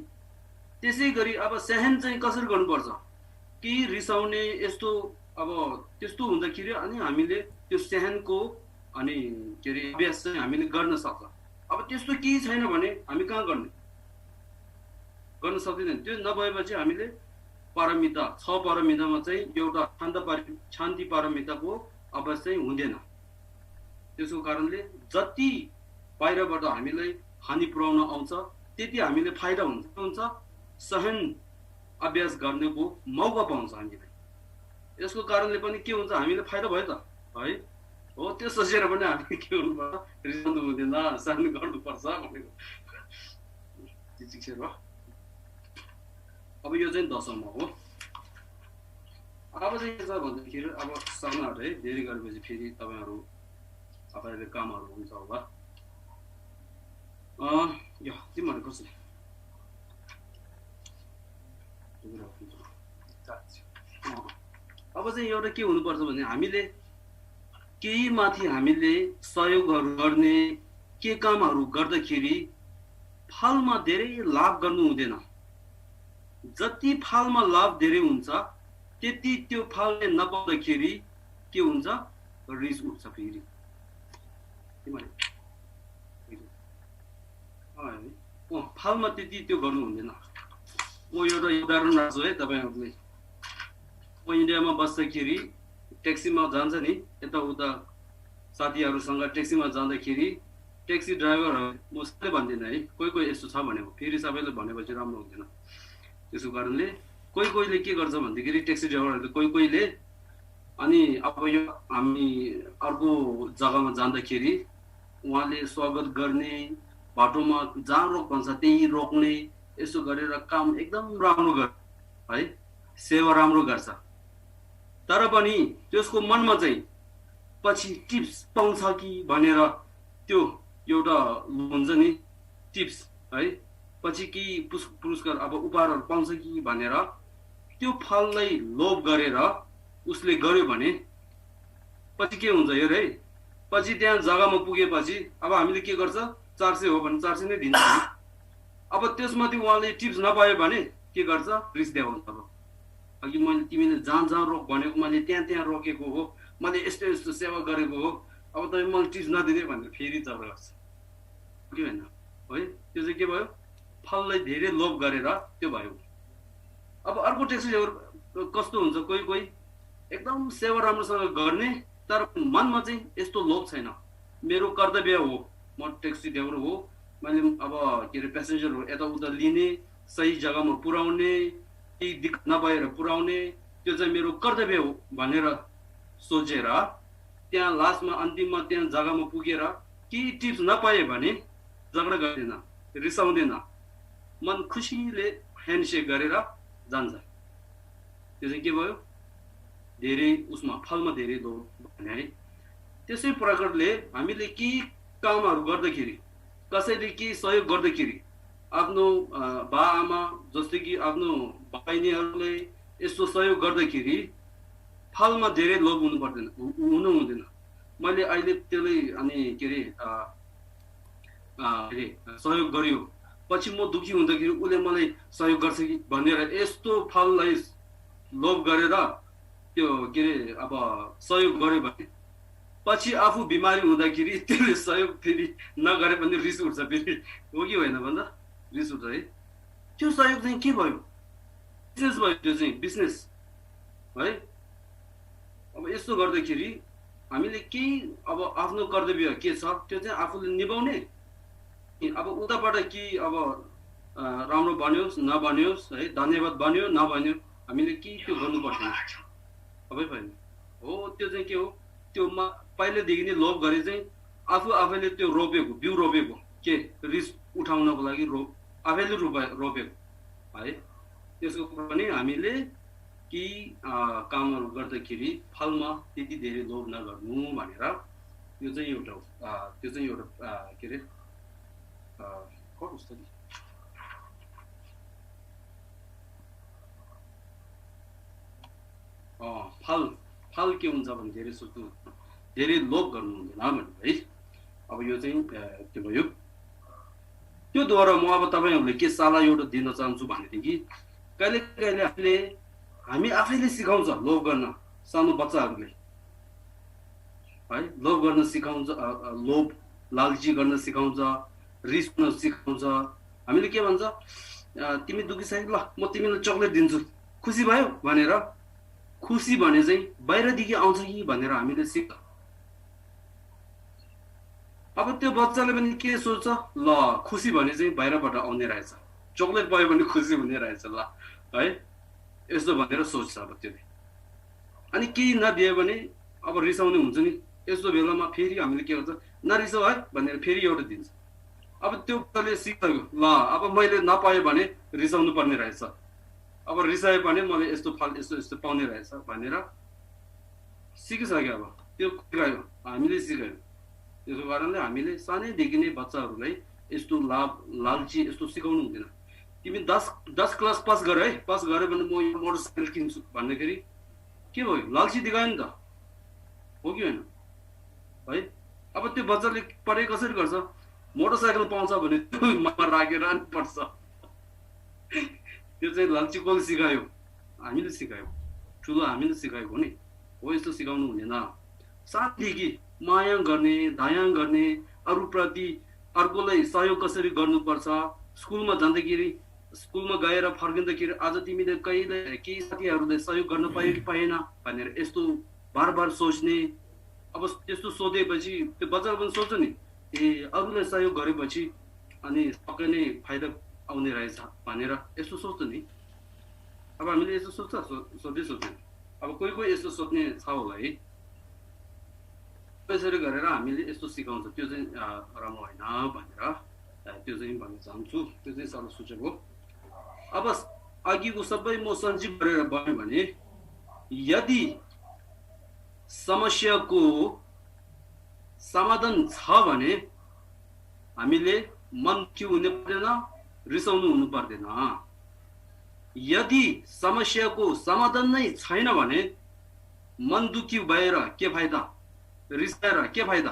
त्यसै गरी अब सहन चाहिँ कसरी गर्नुपर्छ केही रिसाउने यस्तो अब त्यस्तो हुँदाखेरि अनि हामीले त्यो सहनको अनि के अरे अभ्यास चाहिँ हामीले गर्न सक्छ अब त्यस्तो केही छैन भने हामी कहाँ गर्न सक्दैनौँ त्यो नभएपछि हामीले पारमिता परमितामा चाहिँ एउटा शान्ति पारमिताको अभ्यास चाहिँ हुँदैन त्यसको कारणले जति बाहिरबाट हामीलाई हानि पुर्याउन आउँछ त्यति हामीले फाइदा हुन्छ सहन अभ्यास गर्नेको मौका पाउँछ हामीलाई यसको कारणले पनि के हुन्छ हामीले फाइदा भयो त है हो त्यो सोचेर पनि हामी के गर्नुपर्छ रिसाउनु हुँदैन सहन गर्नुपर्छ भनेको शिक्षा अब यो चाहिँ दशौँमा हो अब चाहिँ के छ भन्दाखेरि अब सक्नुहुन्छ है देरी गरेपछि फेरि तपाईँहरू तपाईँहरूले कामहरू हुन्छ होला यो तिमीहरू कसरी अब चाहिँ एउटा के हुनुपर्छ भने हामीले केही माथि हामीले सहयोगहरू गर्ने के कामहरू गर्दाखेरि फलमा धेरै लाभ गर्नु हुँदैन। जति फलमा लाभ धेरै हुन्छ त्यति त्यो फलले नपाउँदाखेरि के हुन्छ, रिस उठ्छ फेरि। फलमा त्यति त्यो गर्नु हुँदैन। म एउटा उदाहरण राख्छु है तपाईहरुले। म इन्डियामा बस्दाखेरि ट्याक्सीमा जान्छ नि, यताउता साथीहरूसँग ट्याक्सीमा जाँदाखेरि ट्याक्सी ड्राइभरहरू म सबैले भन्दिनँ है, कोही कोही यस्तो छ भनेको, फेरि सबैले भनेपछि राम्रो हुँदैन। त्यसको कारणले कोही कोहीले के गर्छ भन्दाखेरि ट्याक्सी ड्राइभरहरूले कोही कोहीले अनि अब यो हामी अर्को जग्गामा जाँदाखेरि उहाँले स्वागत गर्ने, बाटोमा जहाँ रोक भन्छ त्यही रोक्ने, यसो गरेर काम एकदम राम्रो गर्छ है, सेवा राम्रो गर्छ। तर पनि त्यसको मनमा चाहिँ पछि टिप्स पाउँछ कि भनेर त्यो एउटा हुन्छ नि टिप्स है, पछि कि पुरस्कार अब उपहारहरू पाउँछ कि भनेर त्यो फललाई लोभ गरेर उसले गर्यो भने पछि के हुन्छ हेर है, पछि त्यहाँ जग्गामा पुगेपछि अब हामीले के गर्छ, 400 हो भने 400 नै दिन्छ। अब त्यसमाथि उहाँले टिप्स नपायो भने के गर्छ, रिस देखाउँछ। अब अघि मैले तिमीले जहाँ जहाँ रोक भनेको मैले त्यहाँ त्यहाँ रोकेको हो, मैले यस्तो यस्तो सेवा गरेको हो, अब तपाईँ मलाई टिप्स नदिने भनेर फेरि झगडा गर्छ के होइन है। त्यो चाहिँ के भयो, फललाई धेरै लोभ गरेर त्यो भयो। अब अर्को ट्याक्सी ड्राइभर कस्तो हुन्छ, कोही कोही एकदम सेवा राम्रोसँग गर्ने तर मनमा चाहिँ यस्तो लोभ छैन, मेरो कर्तव्य हो, म ट्याक्सी ड्राइभर हो, मैले अब के अरे प्यासेन्जरहरू यताउता लिने, सही जग्गामा पुर्याउने, केही दिक्कत नभएर पुर्याउने, त्यो चाहिँ मेरो कर्तव्य हो भनेर सोचेर त्यहाँ लास्टमा अन्तिममा त्यहाँ जग्गामा पुगेर केही टिप्स नपाए भने झगडा गर्दैन, रिसाउँदैन, मन खुसीले ह्यान्डसेक गरेर जान्छ। त्यो चाहिँ के भयो, धेरै उसमा फलमा धेरै लोभ भने है। त्यसै प्रकारले हामीले केही कामहरू गर्दाखेरि, कसैले केही सहयोग गर्दाखेरि आफ्नो बा आमा जस्तै कि आफ्नो बहिनीहरूले यस्तो सहयोग गर्दाखेरि फलमा धेरै लोभ हुनु हुँदैन। मैले अहिले त्यसलाई अनि के अरे सहयोग गर्यो पछि म दुखी हुँदाखेरि उसले मलाई सहयोग गर्छ कि भनेर यस्तो फललाई लोभ गरेर त्यो के अरे अब सहयोग गर्यो भने पछि आफू बिमारी हुँदाखेरि त्यसले सहयोग फेरि नगरे पनि रिस उठ्छ फेरि, हो कि होइन भन्दा रिस उठ्छ है। त्यो सहयोग चाहिँ के भयो, बिजनेस भयो, त्यो चाहिँ बिजनेस है। अब यस्तो गर्दाखेरि हामीले केही अब आफ्नो कर्तव्य के छ त्यो चाहिँ आफूले निभाउने। अब उताबाट कि अब राम्रो बन्योस् नबन्योस् है, धन्यवाद बन्यो नबन्यो, हामीले केही त्यो गर्नु पर्दैन होइन हो। त्यो चाहिँ के हो, त्यो पहिलेदेखि नै लोभ गरे चाहिँ आफैले त्यो रोपेको बिउ रोपेको के रिस उठाउनको लागि आफैले रोपेको है। त्यसको पनि हामीले केही कामहरू गर्दाखेरि फलमा त्यति धेरै लोभ नगर्नु भनेर यो चाहिँ एउटा के अरे फल के हुन्छ भने धेरै सोच्नु, धेरै लोभ गर्नु हुँदैन भन्नु है। अब यो चाहिँ त्यो भयो। त्यो द्वारा म अब तपाईँहरूले के सल्लाह एउटा दिन चाहन्छु भनेदेखि कहिले कहिले हामी आफैले सिकाउँछ लोभ गर्न, सानो बच्चाहरूले है लोभ गर्न सिकाउँछ, लोभ लालची गर्न सिकाउँछ, रिस गर्न सिकाउँछ। हामीले के भन्छ, तिमी दुखी छैन ल म तिमीलाई चक्लेट दिन्छु, खुसी भयो भनेर, खुसी भने चाहिँ बाहिरदेखि आउँछ कि भनेर हामीले सिक। अब त्यो बच्चाले पनि के सोच्छ, ल खुसी भने चाहिँ बाहिरबाट आउने रहेछ, चक्लेट पायो भने खुसी हुने रहेछ ल है, यस्तो भनेर सोच्छ। अब त्यसले अनि केही नदियो भने अब रिसाउने हुन्छ नि, यस्तो बेलामा फेरि हामीले के गर्छ, नरिसाउ है भनेर फेरि एउटा दिन्छ। अब त्यो बच्चाले सिक्यो, ल अब मैले नपाएँ भने रिसाउनु पर्ने रहेछ, अब रिसाए भने मलाई यस्तो फल यस्तो यस्तो पाउने रहेछ भनेर सिकिसक्यो। अब त्यो सिकायो, हामीले सिकायो। त्यसको कारणले हामीले सानैदेखि नै बच्चाहरूलाई यस्तो लालची यस्तो सिकाउनु हुँदैन। तिमी 10 क्लास पास गर है, पास गरे भने म यो मोटरसाइकल किन्छु भन्दाखेरि के भयो, लालची देखायो नि त, हो कि होइन है। अब त्यो बच्चाले पढाइ कसरी गर्छ, मोटरसाइकल पाउँछ भने त्यो राखेर अनि पढ्छ। त्यो चाहिँ लालची कसले सिकायो, हामीले सिकायो, ठुलो हामीले सिकाएको नि हो। यस्तो सिकाउनु हुँदैन। साथदेखि माया गर्ने, दया गर्ने, अरूप्रति अर्कोलाई सहयोग कसरी गर्नुपर्छ, स्कुलमा जाँदाखेरि, स्कुलमा गएर फर्किँदाखेरि आज तिमीले कहिले केही साथीहरूलाई सहयोग गर्न पायो कि पाएन भनेर यस्तो बार बार सोच्ने। अब त्यस्तो सोधेपछि त्यो बच्चाले पनि सोच्छ नि, ए अरूलाई सहयोग गरेपछि अनि पक्कै नै फाइदा आउने रहेछ भनेर यस्तो सोच्छ नि। अब हामीले यस्तो सोध्दैन। अब कोही कोही यस्तो सोध्ने छ होला है। त्यसरी गरेर हामीले यस्तो सिकाउँछ, त्यो चाहिँ राम्रो होइन भनेर त्यो चाहिँ भन्न चाहन्छु। त्यो चाहिँ सानो सूचक हो। अब अघिको सबै म सञ्चित गरेर भन्यो भने, यदि समस्याको समाधान छ भने हामीले मन दुखी हुनु पर्दैन, रिसाउनु हुनु पर्दैन। यदि समस्याको समाधान नै छैन भने मन दुखी भएर के फाइदा, रिसाएर के फाइदा,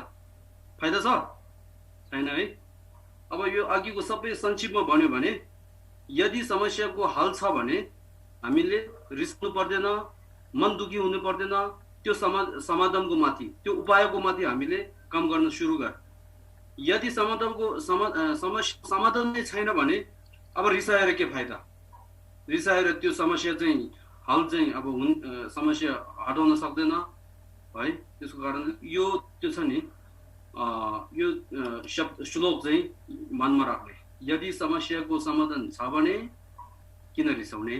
फाइदा छ छैन है। अब यो अघिको सबै संक्षिप्तमा भन्यो भने, यदि समस्याको हल छ भने हामीले रिसाउनु पर्दैन, मन दुखी हुनु पर्दैन। त्यो समाधानको माथि, त्यो उपायको माथि हामीले काम गर्न सुरु गर। यदि समाधान नै छैन भने अब रिसाएर के फाइदा, रिसाएर त्यो समस्या चाहिँ हल चाहिँ अब समस्या हटाउन सक्दैन है। त्यसको कारणले यो त्यो छ नि, यो श्लोक चाहिँ मनमा राख्ने। यदि समस्याको समाधान छ भने किन रिसाउने,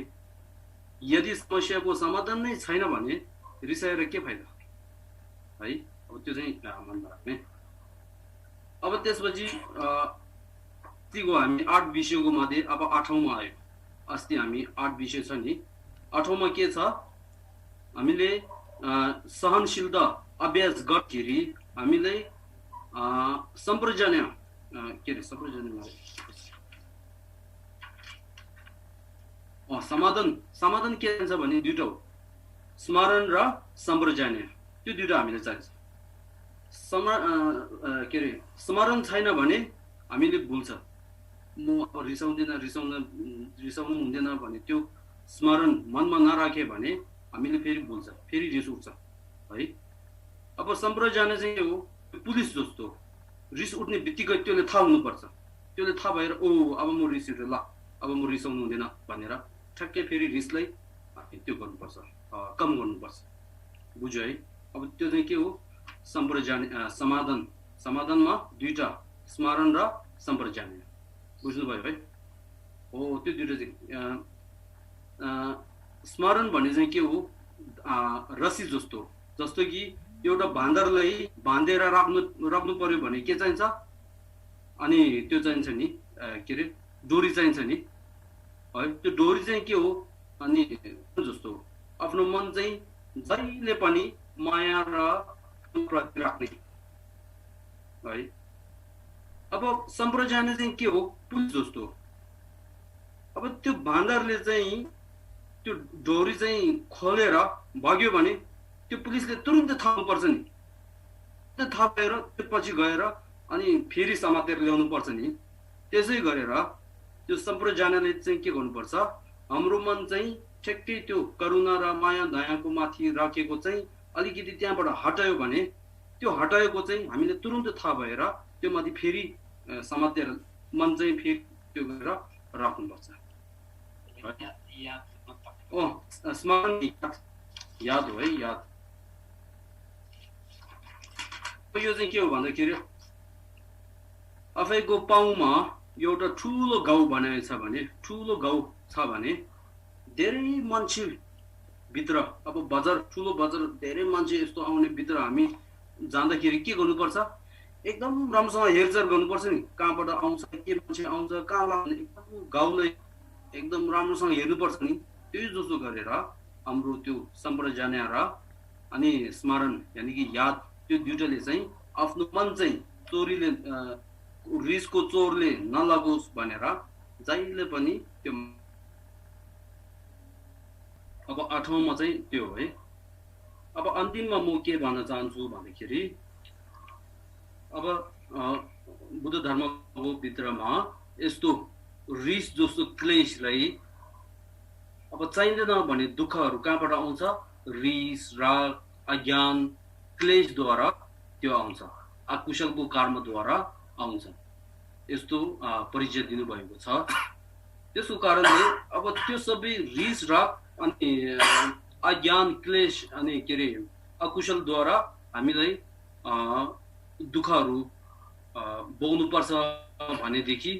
यदि समस्याको समाधान नै छैन भने रिसाएर के फाइदा है। अब त्यो चाहिँ मनमा राख्ने। अब त्यसपछि अस्तिको हामी 8 विषयको मध्ये अब 8औँमा आयो। अस्ति हामी 8 विषय छ नि, 8औँमा के छ, हामीले सहनशीलता अभ्यास गर्दाखेरि हामीले सम्प्रजन्य के अरे समाधान के छ भने दुईटा हो, स्मरण र सम्प्रजन्य। त्यो दुईटा हामीले चाहिन्छ। के अरे स्मरण छैन भने हामीले भुल्छ, म अब रिसाउनु हुँदैन भने त्यो स्मरण मनमा नराखे भने हामीले फेरि भुल्छ, फेरि रिस उठ्छ है। अब सम्प्रजन्य चाहिँ हो पुलिस जस्तो, रिस उठ्ने बित्तिकै त्यसले थाहा हुनुपर्छ, त्यसले थाहा भएर ओ अब म रिस उठ्यो, ल अब म रिसाउनु हुँदैन भनेर ठ्याक्कै फेरि रिसलाई त्यो गर्नुपर्छ, कम गर्नुपर्छ। बुझ्यो है। अब त्यो चाहिँ के हो, समाधानमा दुईटा, स्मरण र सम्प्रजन्य। बुझ्नुभयो है। हो त्यो दुईटा चाहिँ स्मरण भन्ने चाहिँ के हो, रसी जस्तो, जस्तो कि एउटा बाँदरलाई बाँधेर राख्नु पर्यो भने के चाहिन्छ, अनि त्यो चाहिन्छ नि के अरे डोरी चाहिन्छ नि है। त्यो डोरी चाहिँ के हो, अनि जस्तो आफ्नो मन चाहिँ जहिले पनि माया र प्रति राख्ने है। अब सम्प्रजन्य चाहिँ के हो, पुलिस जस्तो। अब त्यो बाँदरले चाहिँ त्यो डोरी चाहिँ खोलेर भाग्यो भने त्यो पुलिसले तुरुन्तै थाहा पर्छ नि, त्यो थाहा पाएर त्यो पछि गएर अनि फेरि समातेर ल्याउनु पर्छ नि। त्यसै गरेर त्यो सम्प्रजन्यले चाहिँ के गर्नुपर्छ, हाम्रो मन चाहिँ ठ्याक्कै त्यो करुणा र माया दयाको माथि राखेको चाहिँ अलिकति त्यहाँबाट हटायो भने त्यो हटाएको चाहिँ हामीले तुरुन्तै थाहा भएर त्यो माथि फेरि समातेर मन चाहिँ फेरि त्यो गरेर राख्नुपर्छ। स्मरण याद हो है, याद। यो चाहिँ के हो भन्दाखेरि आफैको पाउमा एउटा ठुलो गाउँ बनाएछ भने, ठुलो गाउँ छ भने धेरै मान्छे भित्र, अब बजार, ठुलो बजार, धेरै मान्छे यस्तो आउने भित्र हामी जाँदाखेरि के गर्नुपर्छ, एकदम राम्रोसँग हेरचाह गर्नुपर्छ नि, कहाँबाट आउँछ, के मान्छे आउँछ, कहाँ लाग्ने, एकदम गाउँलाई एकदम राम्रोसँग हेर्नुपर्छ नि। त्यही जस्तो गरेर हाम्रो त्यो सम्प्रजन्य र अनि स्मरण यानि कि याद, त्यो दुईटाले चाहिँ आफ्नो मन चाहिँ चोरीले, रिसको चोरले नलागोस् भनेर जहिले पनि त्यो अब 8औं मा चाहिँ त्यो है। अब अन्तिममा म के भन्न चाहन्छु भन्दाखेरि अब बुद्ध धर्मको भित्रमा यस्तो रिस जस्तो क्लेशलाई अब चाहिँदैन भने दुःखहरू कहाँबाट आउँछ? रिस, राग, अज्ञान, क्लेशद्वारा त्यो आउँछ, अकुशलको कर्मद्वारा आउँछ। यस्तो परिचय दिनुभएको छ। त्यसको कारणले अब त्यो सबै रिस, राग अनि अज्ञान, क्लेश अनि के अरे अकुशलद्वारा हामीलाई दुःखहरू भोग्नुपर्छ भनेदेखि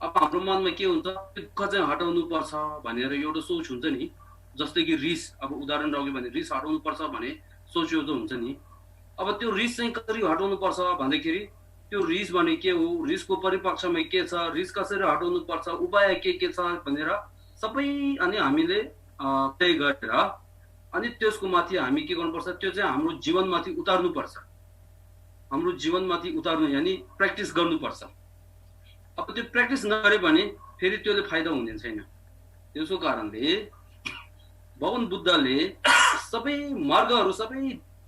अब हाम्रो मनमा के हुन्छ? दुःख चाहिँ हटाउनु पर्छ भनेर एउटा सोच हुन्छ नि। जस्तै कि रिस, अब उदाहरण राख्यो भने रिस हटाउनु पर्छ भने सोच एउटा हुन्छ नि। अब त्यो रिस चाहिँ कसरी हटाउनु पर्छ भन्दाखेरि त्यो रिस भने के हो, रिसको परिपक्षमा के छ, रिस कसरी हटाउनु पर्छ, उपाय के छ भनेर सबै अनि हामीले तय गरेर अनि त्यसको माथि हामी के गर्नुपर्छ? त्यो चाहिँ हाम्रो जीवनमाथि उतार्नुपर्छ। हाम्रो जीवनमाथि उतार्नु यानी प्र्याक्टिस गर्नुपर्छ। अब त्यो प्र्याक्टिस नगरे भने फेरि त्यसले फाइदा हुने छैन। त्यसको कारणले भगवान बुद्धले सबै मार्गहरू सबै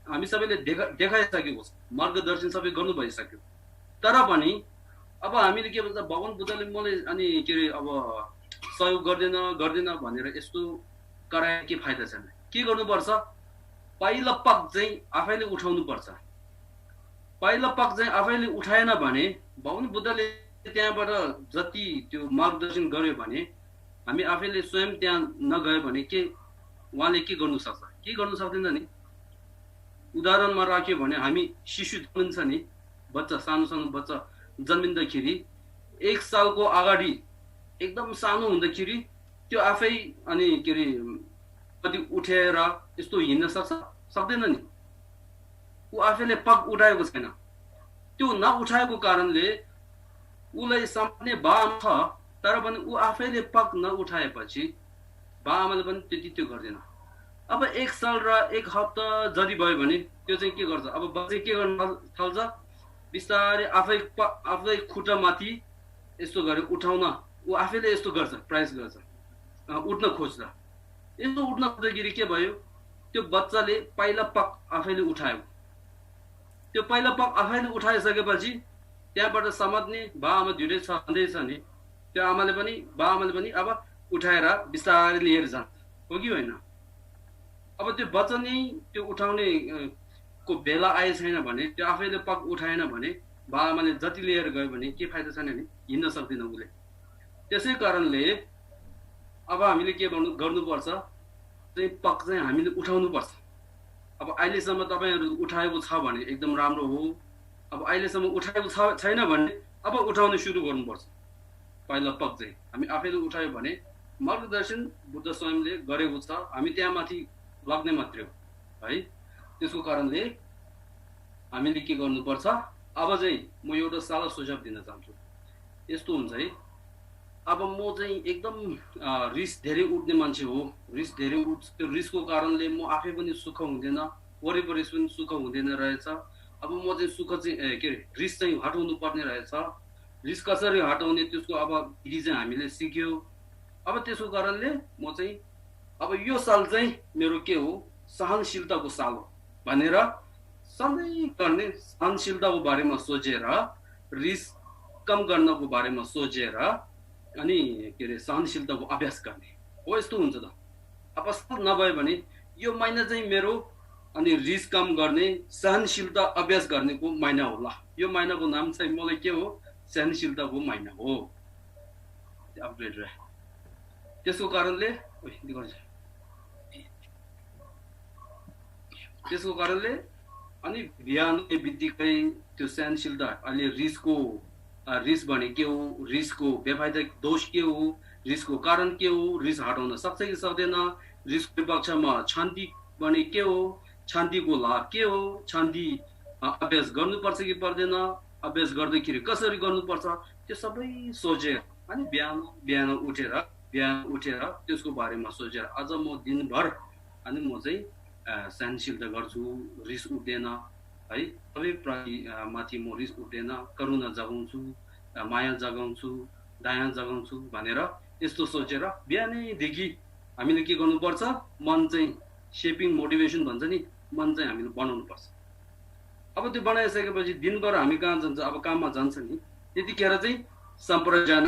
हामी सबैले देखाइसकेको छ, मार्गदर्शन सबै गर्नु भइसक्यो। तर पनि अब हामीले के भन्छ? भगवान बुद्धले मलाई अनि के अरे अब सहयोग गर्दैन भनेर यस्तो कराए के फाइदा छैन। के गर्नुपर्छ? पहिलो पग चाहिँ आफैले उठाउनु पर्छ। पहिलो पग चाहिँ आफैले उठाएन भने भगवान बुद्धले त्यहाँबाट जति त्यो मार्गदर्शन गर्यो भने हामी आफैले स्वयं त्यहाँ नगयो भने के उहाँले के गर्नु सक्छ? के गर्नु सक्दैन नि। उदाहरणमा राख्यो भने हामी शिशु जन्मिन्छ नि, बच्चा सानो बच्चा जन्मिँदाखेरि 1 सालको अगाडि एकदम सानो हुँदाखेरि त्यो आफै अनि के अरे कति उठेर यस्तो हिँड्न सक्दैन नि। ऊ आफैले पग उठाएको छैन। त्यो नउठाएको कारणले उसलाई समात्ने बाआमा छ, तर पनि ऊ आफैले पग नउठाएपछि बाआमाले पनि त्यति त्यो गर्दैन। अब 1 साल र 1 हप्ता जति भयो भने त्यो चाहिँ के गर्छ? अब बच्चा के गर्न थाल्छ? बिस्तारै आफै खुट्टामाथि यस्तो गरेर उठाउन ऊ आफैले यस्तो गर्छ, प्रयास गर्छ, उठ्न खोज्छ। यस्तो उठ्न खोज्दाखेरि के भयो? त्यो बच्चाले पहिला पग आफैले उठायो। त्यो पहिला पग आफैले उठाइसकेपछि त्यहाँबाट समात्ने बाआमा ढिँडै छँदैछ नि, त्यो बाआमाले पनि अब उठाएर बिस्तारै लिएर जान्छ, हो कि होइन? अब त्यो बच्चा नै त्यो उठाउने को बेला आए छैन भने, त्यो आफैले पग उठाएन भने बाआमाले जति लिएर गयो भने के फाइदा छैन नि, हिँड्न सक्दैन उसले। त्यसै कारणले अब हामीले के गर्नुपर्छ? चाहिँ पग चाहिँ हामीले उठाउनुपर्छ। अब अहिलेसम्म तपाईँहरू उठाएको छ भने एकदम राम्रो हो। अब अहिलेसम्म उठाएको छैन भने अब उठाउन सुरु गर्नुपर्छ। पहिला पग चाहिँ हामी आफैले उठायो भने मार्गदर्शन बुद्ध स्वयंले गरेको छ, हामी त्यहाँ माथि लाग्ने मात्रै हो है। त्यसको कारणले हामीले के गर्नुपर्छ? अब चाहिँ म एउटा सादा सुझाव दिन चाहन्छु। यस्तो हुन्छ है, अब म चाहिँ एकदम रिस धेरै उठ्ने मान्छे हो। रिस धेरै उठ्छ, त्यो रिसको कारणले म आफै पनि सुख हुँदैन, वरिपरि पनि सुख हुँदैन रहेछ। अब म चाहिँ सुख चाहिँ के अरे रिस चाहिँ हटाउनु पर्ने रहेछ। रिस कसरी हटाउने त्यसको अब विधि चाहिँ हामीले सिक्यो। अब त्यसको कारणले म चाहिँ अब यो साल चाहिँ मेरो के हो? सहनशीलताको साल हो भनेर सधैँ गर्ने सहनशीलताको बारेमा सोचेर, रिस कम गर्नको बारेमा सोचेर अनि के अरे सहनशीलताको अभ्यास गर्ने हो। यस्तो हुन्छ त। अब नभए भने यो महिना चाहिँ मेरो अनि रिस कम गर्ने सहनशीलता अभ्यास गर्नेको महिना होला। यो महिनाको नाम चाहिँ मलाई के हो? सहनशीलताको महिना हो। अपग्रेड रहे। त्यसको कारणले अनि बिहान बित्तिकै त्यो सहनशीलता अहिले रिस भने के हो? रिसको बेफाइदा दोष के हो? रिसको कारण के हो? रिस हटाउन सक्छ कि सक्दैन? रिसको पक्षमा शान्ति भने के हो? शान्तिको लाभ के हो? शान्ति अभ्यास गर्नुपर्छ कि पर्दैन? अभ्यास गर्दाखेरि कसरी गर्नुपर्छ? त्यो सबै सोचेर अनि बिहान उठेर त्यसको बारेमा सोचेर आज म दिनभर अनि म चाहिँ सहनशीलता गर्छु, रिस उठ्दैन है, सबै प्रति माथि म रिस उठ्दैन, करुणा जगाउँछु, माया जगाउँछु दायाँ जगाउँछु भनेर यस्तो सोचेर बिहानैदेखि हामीले के गर्नुपर्छ, मन चाहिँ सेपिङ मोटिभेसन भन्छ नि, मन चाहिँ हामीले बनाउनु पर्छ। अब त्यो बनाइसकेपछि दिनभर हामी कहाँ जान्छ, अब काममा जान्छ नि, त्यतिखेर चाहिँ सम्प्रज्ञान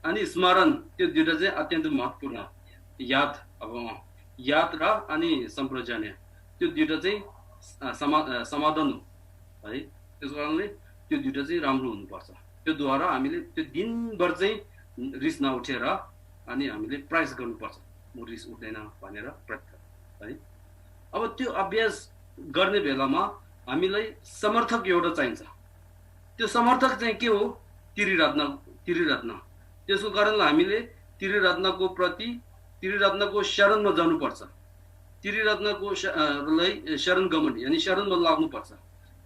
अनि स्मरण, त्यो दुइटा चाहिँ अत्यन्त महत्त्वपूर्ण। याद र अनि सम्प्रज्ञान, त्यो दुइटा चाहिँ समाधान हो है। त्यसको कारणले त्यो दुइटा चाहिँ राम्रो हुनुपर्छ। त्योद्वारा हामीले त्यो दिनभर चाहिँ रिस नउठेर अनि हामीले प्रयास गर्नुपर्छ, म रिस उठ्दैन भनेर है। अब त्यो अभ्यास गर्ने बेलामा हामीलाई समर्थक एउटा चाहिन्छ। त्यो समर्थक चाहिँ के हो? त्रिरत्न। त्यसको कारणले हामीले त्रिरत्नको शरणमा जानुपर्छ। त्रिरत्नको शरण गमन यानि शरणमा लाग्नुपर्छ।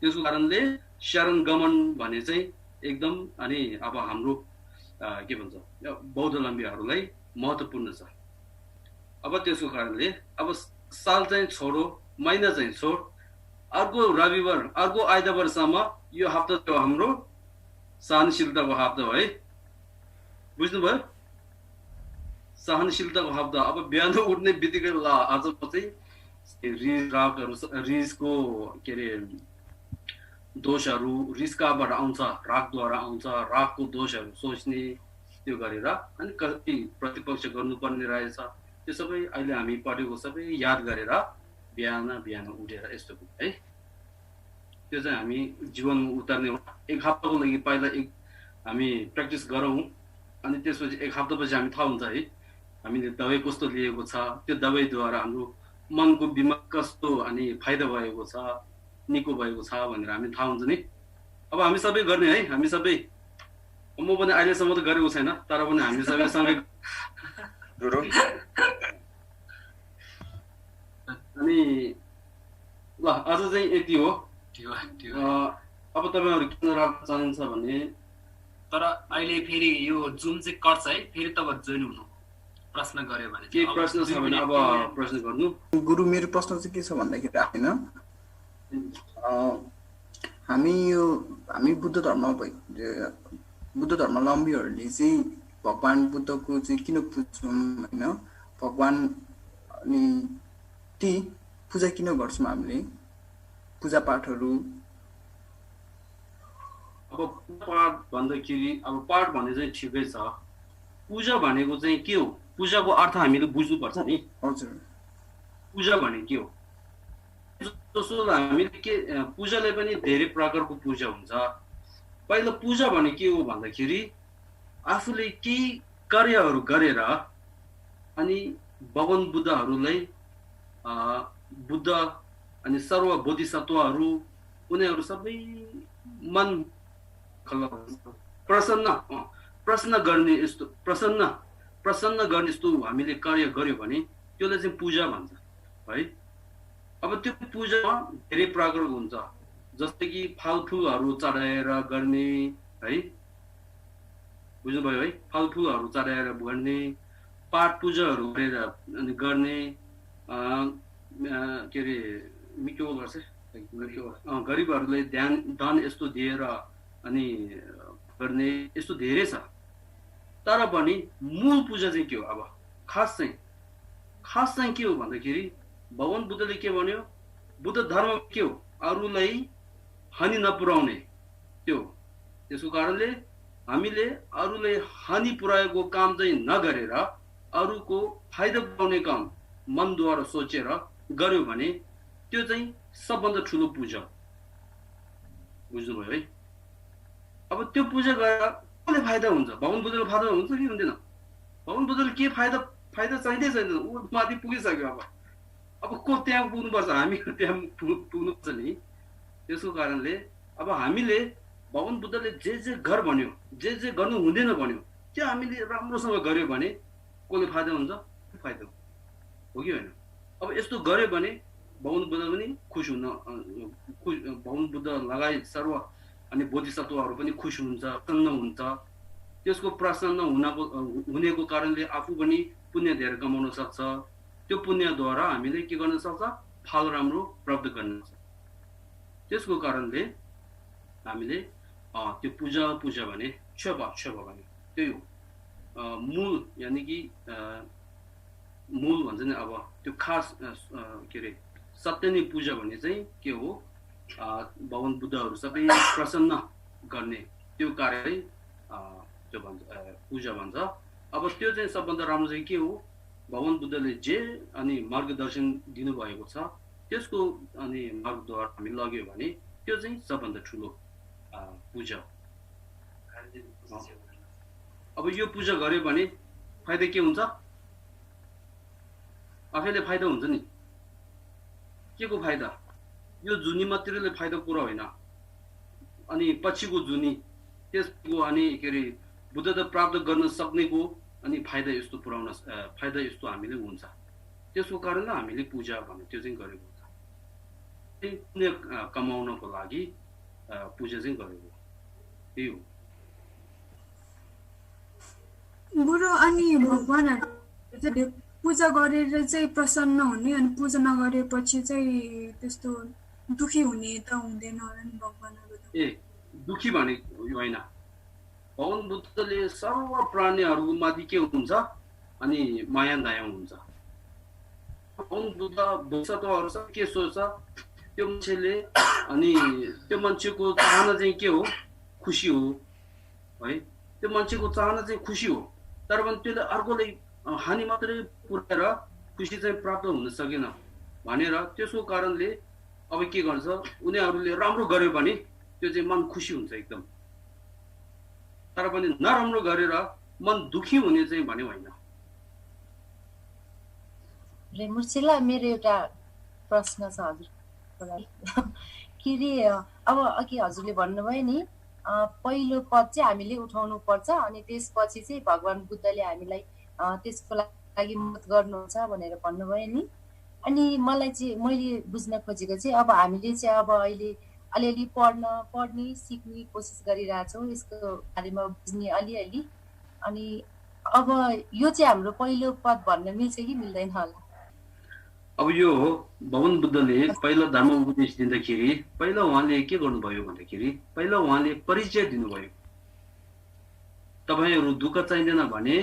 त्यसको कारणले शरण गमन भने चाहिँ एकदम अनि अब हाम्रो के भन्छ बौद्धलम्बीहरूलाई महत्त्वपूर्ण छ। अब त्यसको कारणले अब साल चाहिँ छोडो, महिना चाहिँ छोड, अर्को रविवार अर्को आइतबारसम्म यो हप्ता त हाम्रो सहनशीलताको हप्ता हो है, बुझ्नुभयो? सहनशीलताको हप्ता। अब बिहान उठ्ने बित्तिकै ल आज चाहिँ रिसको के अरे दोषहरू रिसकाबाट आउँछ, रागद्वारा आउँछ, रागको दोषहरू सोच्ने, त्यो गरेर अनि कति प्रतिपक्ष गर्नुपर्ने रहेछ, त्यो सबै अहिले हामी पढेको सबै याद गरेर बिहान उठेर यस्तो है, त्यो चाहिँ हामी जीवनमा उतार्ने हो। एक हप्ताको लागि पहिला हामी प्र्याक्टिस गरौँ, अनि त्यसपछि एक हप्तापछि हामी थाहा हुन्छ है हामीले दबाई कस्तो लिएको छ, त्यो दबाईद्वारा हाम्रो मनको बिमार कस्तो अनि फाइदा भएको छ, निको भएको छ भनेर हामी थाहा हुन्छ नि। अब हामी सबै गर्ने है, हामी सबै, म पनि अहिलेसम्म त गरेको छैन, तर पनि हामी सबै सँगै अनि ल आज चाहिँ यति हो। अब तपाईँहरू किन राख्न चाहन्छ भने, तर अहिले फेरि यो जुम चाहिँ कट्छ है, फेरि तपाईँ जोइन हुनु, प्रश्न गर्यो भने के प्रश्न छ भने अब प्रश्न गर्नु। गुरु मेरो प्रश्न चाहिँ के छ भन्दाखेरि होइन, हामी बुद्ध धर्मावलम्बीहरूले चाहिँ भगवान बुद्धको चाहिँ किन पुज्छौँ होइन, भगवान अनि ती पूजा किन गर्छौँ हामीले, पूजापाठहरू? अब पाठ भन्दाखेरि अब पाठ भने चाहिँ ठिकै छ, पूजा भनेको चाहिँ के हो, पूजाको अर्थ हामीले बुझ्नुपर्छ नि। हजुर, पूजा भने के हो? जस्तो हामीले के पूजाले पनि धेरै प्रकारको पूजा हुन्छ। पहिला पूजा भने के हो भन्दाखेरि आफूले केही कार्यहरू गरेर अनि भगवान बुद्धहरूलाई बुद्ध अनि सर्व बोधिसत्वहरू उनीहरू सबै मन प्रसन्न गर्ने यस्तो हामीले कार्य गर्यो भने त्यसलाई चाहिँ पूजा भन्छ है। अब त्यो पूजामा धेरै प्रकारको हुन्छ, जस्तै कि फलफुलहरू चढाएर गर्ने है, बुझ्नुभयो है, फलफुलहरू चढाएर गर्ने, पाठ पूजाहरू गरेर अनि गर्ने, के अरे के गर्छ गरिबहरूलाई दान यस्तो दिएर अनि गर्ने, यस्तो धेरै छ। तर पनि मूल पूजा चाहिँ के हो? अब खास चाहिँ के हो भन्दाखेरि भगवान बुद्धले के भन्यो, बुद्ध धर्म के हो? अरूलाई हानि नपुर्याउने, त्यो। त्यसको कारणले हामीले अरूलाई हानि पुर्याएको काम चाहिँ नगरेर अरूको फाइदा पुर्याउने काम मनद्वारा सोचेर गर्यो भने त्यो चाहिँ सबभन्दा ठुलो पूजा, बुझ्नुभयो है। अब त्यो पूजा गरेर कसले फाइदा हुन्छ? भगवान बुद्धले फाइदा हुन्छ कि हुँदैन? भगवान बुद्धले के फाइदा चाहिँदै छैन, ऊ माथि पुगिसक्यो। अब को त्यहाँ पुग्नुपर्छ, हामी त्यहाँ पुग्नुपर्छ नि। त्यसको कारणले अब हामीले भगवान बुद्धले जे घर भन्यो, जे गर्नु हुँदैन भन्यो, त्यो हामीले राम्रोसँग गर्यो भने कसले फाइदा हुन्छ? फाइदा हो कि होइन? अब यस्तो गर्यो भने भगवान बुद्ध पनि खुस भगवान बुद्ध लगायत सर्व अनि बोधिसत्वहरू पनि खुस हुन्छ, प्रसन्न हुन्छ। त्यसको प्रसन्न हुनेको कारणले आफू पनि पुण्य धेरै कमाउन सक्छ। त्यो पुण्यद्वारा हामीले के गर्न सक्छ? फल राम्रो प्राप्त गर्न सक्छ। त्यसको कारणले हामीले त्यो पूजा भने छेपा भने त्यही हो। मूल यानि कि मूल भन्छ नि अब त्यो खास के अरे सत्य नै पूजा भन्ने चाहिँ के हो भगवान बुद्धहरू सबै प्रसन्न गर्ने त्यो कार्य त्यो भन्छ पूजा भन्छ। अब त्यो चाहिँ सबभन्दा राम्रो चाहिँ के हो भगवान बुद्धले जे अनि मार्गदर्शन दिनुभएको छ त्यसको अनि मार्गद्वारा हामी लग्यो भने त्यो चाहिँ सबभन्दा ठुलो पूजा हो। अब यो पूजा गर्यो भने फाइदा के हुन्छ आफैले फाइदा हुन्छ नि के को फाइदा यो जुनी मात्रैले फाइदा कुरा होइन अनि पछिको जुनी त्यसको अनि के अरे बुद्धता प्राप्त गर्न सक्नेको अनि फाइदा यस्तो पुर्याउन फाइदा यस्तो हामीले हुन्छ त्यसको कारणले हामीले पूजा भन्ने त्यो चाहिँ गरेको हुन्छ पुण्य कमाउनको लागि पूजा चाहिँ गरेको त्यही हो। गुरु अनि भगवानहरु चाहिँ पूजा गरेर चाहिँ प्रसन्न हुने अनि पूजा नगरेपछि चाहिँ त्यस्तो दुखी हुने त हुँदैन होला नि भगवानहरु ए दुखी भने होइन भगवान बुद्धले सर्व प्राणीहरु माथि के हुन्छ अनि माया दया हुन्छ। भगवान बुद्ध बोधिसत्वहरु सब के सोच्छ त्यो मान्छेले अनि त्यो मान्छेको चाहना चाहिँ के हो खुशी हो है त्यो मान्छेको चाहना चाहिँ खुशी हो तर पनि त्यसले अर्कोले हानि मात्रै पुर्याएर खुशी चाहिँ प्राप्त हुन सकेन भनेर त्यसको कारणले अब के गर्छ उनीहरूले राम्रो गर्यो भने त्यो चाहिँ मन खुसी हुन्छ एकदम तर पनि नराम्रो गरेर मन दुखी हुने चाहिँ भने होइन। रेमुर्सिला मेरो एउटा प्रश्न छ हजुर के रे अब अघि हजुरले भन्नुभयो नि पहिलो पद चाहिँ हामीले उठाउनु पर्छ अनि त्यसपछि चाहिँ भगवान बुद्धले हामीलाई त्यसको लागि मत गर्नुहुन्छ भनेर भन्नुभयो नि अनि मलाई चाहिँ मैले बुझ्न खोजेको चाहिँ अब हामीले चाहिँ अब अहिले अलिअलि पढ्ने सिक्ने कोसिस गरिरहेछौँ यसको बारेमा बुझ्ने अलिअलि अनि अब यो चाहिँ हाम्रो पहिलो पद भन्न मिल्छ कि मिल्दैन होला। अब यो भगवान बुद्धले पहिलो धर्म उपदेश दिँदाखेरि पहिला उहाँले के गर्नुभयो भन्दाखेरि पहिला उहाँले परिचय दिनुभयो तपाईहरु दुःख चाहिँदैन भने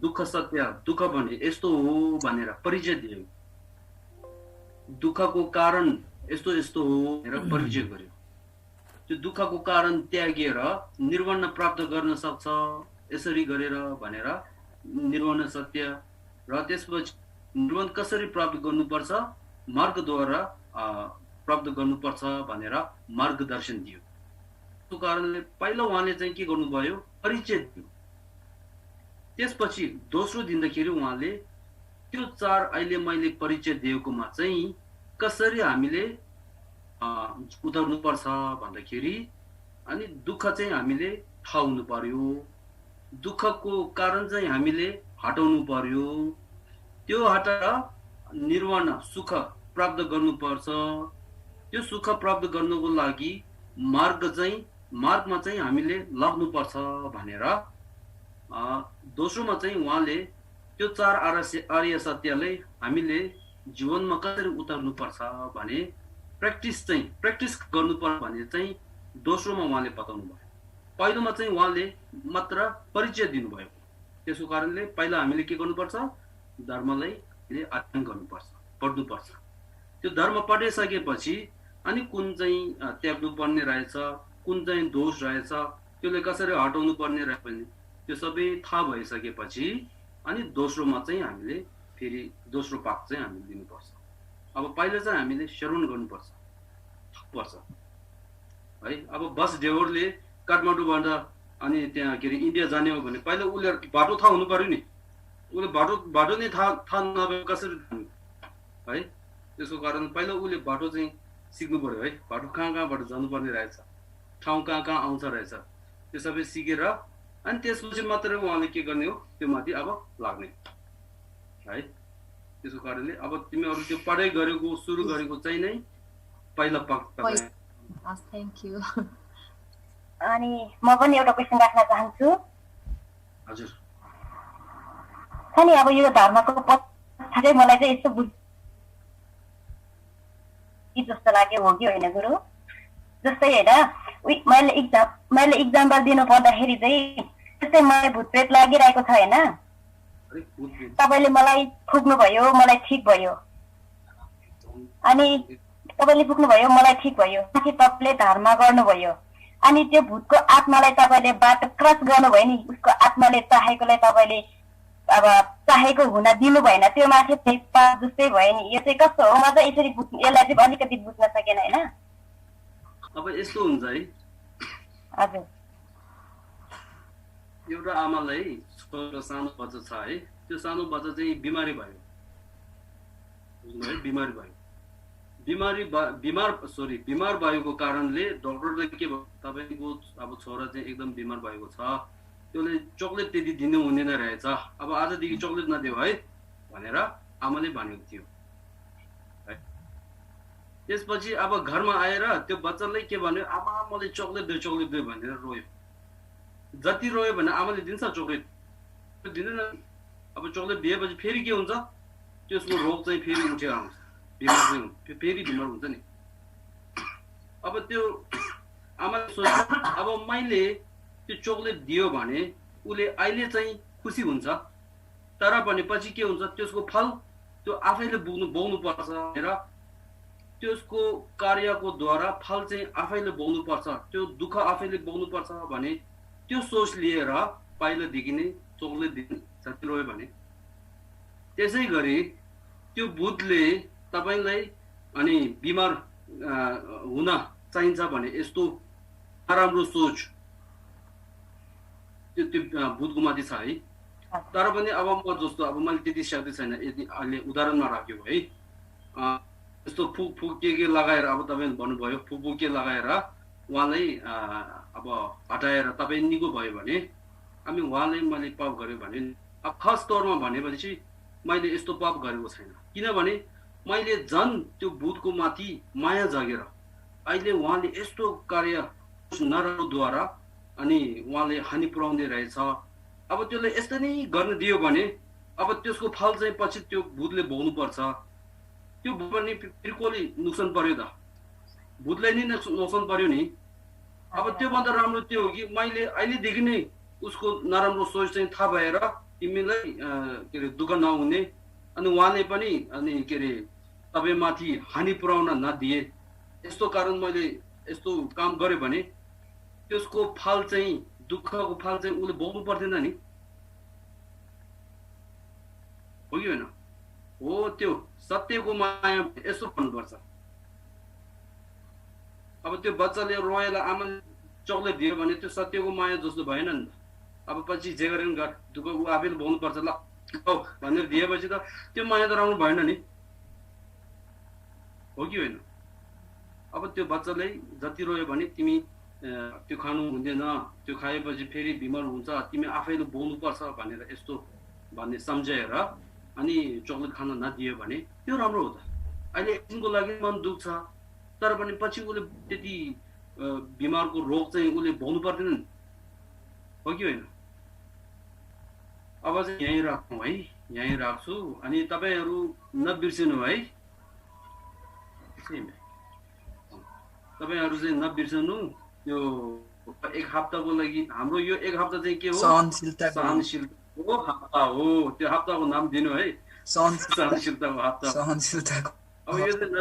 दुःख सत्य दुःख भने यस्तो हो भनेर परिचय दियो दुःखको कारण यस्तो यस्तो हो भनेर परिचय गर्यो त्यो दुःखको कारण त्यागेर निर्वाण प्राप्त गर्न सक्छ यसरी गरेर भनेर निर्वाण सत्य र त्यसपछि निर्वाण कसरी प्राप्त गर्नुपर्छ मार्गद्वारा प्राप्त गर्नुपर्छ भनेर मार्गदर्शन दियो। त्यो कारणले पहिला उहाँले चाहिँ के गर्नुभयो परिचय दियो त्यसपछि दोस्रो दिनदाखेरि उहाँले त्यो चार अहिले मैले परिचय दिएकोमा चाहिँ कसरी हामीले उतार्नु पर्छ भन्दाखेरि अनि दुःख चाहिँ हामीले थाहा हुनु पर्यो दुःखको कारण चाहिँ हामीले हटाउनु पर्यो त्यो हटाएर निर्वाण सुख प्राप्त गर्नुपर्छ त्यो सुख प्राप्त गर्नको लागि मार्गमा चाहिँ हामीले लाग्नुपर्छ भनेर दोस्रोमा चाहिँ उहाँले त्यो चार आर्य सत्यलाई हामीले जीवनमा कसरी उतार्नुपर्छ भने प्र्याक्टिस गर्नुपर्छ भने चाहिँ दोस्रोमा उहाँले बताउनु भयो पहिलोमा चाहिँ उहाँले मात्र परिचय दिनुभयो त्यसको कारणले पहिला हामीले के गर्नुपर्छ धर्मलाई अध्ययन गर्नुपर्छ पढ्नुपर्छ त्यो धर्म पढिसकेपछि अनि कुन चाहिँ त्याग्नु पर्ने रहेछ कुन चाहिँ दोष रहेछ त्यसले कसरी हटाउनु पर्ने रहेछ त्यो सबै थाहा भइसकेपछि अनि दोस्रोमा चाहिँ हामीले फेरि दोस्रो पाठ चाहिँ हामीले दिनुपर्छ। अब पहिला चाहिँ हामीले श्रवण गर्नुपर्छ है अब बस ड्राइभरले काठमाडौँबाट अनि त्यहाँ के अरे इन्डिया जाने हो भने पहिला उसले बाटो थाहा हुनु पर्यो नि उसले बाटो नै थाहा नभए कसरी है त्यसको कारण पहिला उसले बाटो चाहिँ सिक्नु पर्यो है बाटो कहाँबाट जानुपर्ने रहेछ ठाउँ कहाँ आउँछ रहेछ त्यो सबै सिकेर अनि त्यसपछि मात्रै उहाँले के गर्ने हो त्यो माथि अब लाग्ने है त्यसको कारणले अब तिमीहरू त्यो पढाइ गरेको सुरु गरेको चाहिँ नै पहिला थ्यांक यू। अनि म पनि एउटा क्वेशन राख्न चाहन्छु हजुर छ नि अब यो धर्मको पछाडि मलाई चाहिँ यस्तो बुझ जस्तो लाग्यो हो कि होइन गुरु जस्तै होइन मैले इक्जाम्पल दिनु पर्दाखेरि चाहिँ जस्तै मलाई भूतप्रेत लागिरहेको छ होइन, तपाईँले मलाई फुक्नुभयो, मलाई ठिक भयो, अनि तपाईँले फुक्नुभयो मलाई ठिक भयो, पछि तपाईँले धर्म गर्नुभयो, अनि त्यो भूतको आत्मालाई तपाईँले बाटो क्रस गर्नुभयो नि, उसको आत्माले चाहेकोलाई तपाईँले अब चाहेको हुन दिनु भएन, त्यो माथि जस्तै भयो नि। यो चाहिँ कस्तो हो, म चाहिँ यसरी यसलाई चाहिँ अलिकति बुझ्न सकेन होइन। अब यस्तो हुन्छ है, हजुर, एउटा आमालाई छोरो सानो बच्चा छ है, त्यो सानो बच्चा चाहिँ बिमारी भयो, बुझ्नु है, बिमार भएको कारणले डक्टरले के भयो, तपाईँको अब छोरा चाहिँ एकदम बिमार भएको छ, त्यसले चक्लेट त्यति दिनु हुँदैन रहेछ, अब आजदेखि चक्लेट नदेऊ है भनेर आमाले भनेको थियो। त्यसपछि अब घरमा आएर त्यो बच्चाले के भन्यो, आमा मलाई चक्लेट दे भनेर रोयो। जति रोयो भने आमाले दिन्छ चक्लेट, दिँदैन। अब चक्लेट दिएपछि फेरि के हुन्छ, त्यसको रोग चाहिँ फेरि उठेर आउँछ, फेरि बिमार हुन्छ नि। अब त्यो आमाले सोच्छ अब मैले त्यो चक्लेट दियो भने उसले अहिले चाहिँ खुसी हुन्छ, तर भने पछि के हुन्छ, त्यसको फल त्यो आफैले बोक्नु पर्छ भनेर त्यसको कार्यको द्वारा फल चाहिँ आफैले बोक्नु पर्छ, त्यो दुःख आफैले बोक्नु पर्छ भने त्यो सोच लिएर पहिलादेखि नै चक्लेट दिने जति रोयो भने। त्यसै गरी त्यो भूतले तपाईँलाई अनि बिमार हुन चाहिन्छ भने यस्तो नराम्रो सोच त्यो भूतको माथि छ है। तर पनि अब म जस्तो अब मैले त्यति सक्दै छैन, यदि अहिले उदाहरणमा राख्यो है, यस्तो फुक के लगाएर अब तपाईँले भन्नुभयो फुक के लगाएर उहाँलाई अब हटाएर तपाईँ निको भयो भने हामी उहाँलाई मैले पाप गरेँ भने, अब खास तौरमा भनेपछि मैले यस्तो पाप गरेको छैन, किनभने मैले झन् त्यो भूतको माथि माया जागेर अहिले उहाँले यस्तो कार्य नराम्रोद्वारा अनि उहाँले हानि पुर्याउँदै रहेछ, अब त्यसले यस्तो नै गर्न दियो भने अब त्यसको फल चाहिँ पछि त्यो भूतले भोग्नु पर्छ। त्यो भने फेरि कसले नोक्सान पर्यो त, भूतलाई नै नोक्सान पर्यो नि। अब त्योभन्दा राम्रो त्यो हो कि मैले अहिलेदेखि नै उसको नराम्रो सोच चाहिँ थाहा भएर तिमीलाई के अरे दुःख नहुने, अनि उहाँले पनि अनि के अरे तपाईँमाथि हानि पुर्याउन नदिए, यस्तो कारण मैले यस्तो काम गरेँ भने त्यसको फल चाहिँ दुःखको फल चाहिँ उसले भोग्नु पर्दैन नि, हो कि होइन? हो, त्यो सत्यको माया यसो भन्नुपर्छ। अब त्यो बच्चाले रोएला आमाले चक्लेट दियो भने त्यो सत्यको माया जस्तो भएन नि त। अब पछि जे गरेर गर दुःख ऊ आफैले भोग्नु पर्छ ल भनेर दिएपछि त त्यो माया त राम्रो भएन नि, हो कि होइन? अब त्यो बच्चाले जति रोयो भने तिमी त्यो खानु हुँदैन, त्यो खाएपछि फेरि बिमार हुन्छ, तिमी आफैले बोल्नु पर्छ भनेर यस्तो भन्ने सम्झाएर अनि चक्लेट खान नदियो भने त्यो राम्रो हो त। अहिले एकदिनको लागि मन दुख्छ, तर पनि पछि उसले त्यति बिमारको रोग चाहिँ उसले भोग्नु पर्दैन नि, हो कि होइन? अब चाहिँ यहीँ राखौँ है, यहीँ राख्छु। अनि तपाईँहरू नबिर्सिनु है, तपाईँहरू चाहिँ नबिर्सनु। यो एक हप्ताको लागि हाम्रो यो एक हप्ता चाहिँ के हो, सहनशीलताको हप्ता हो। त्यो हप्ताको नाम दिनु है, सहनशीलताको हप्ता। अब यो चाहिँ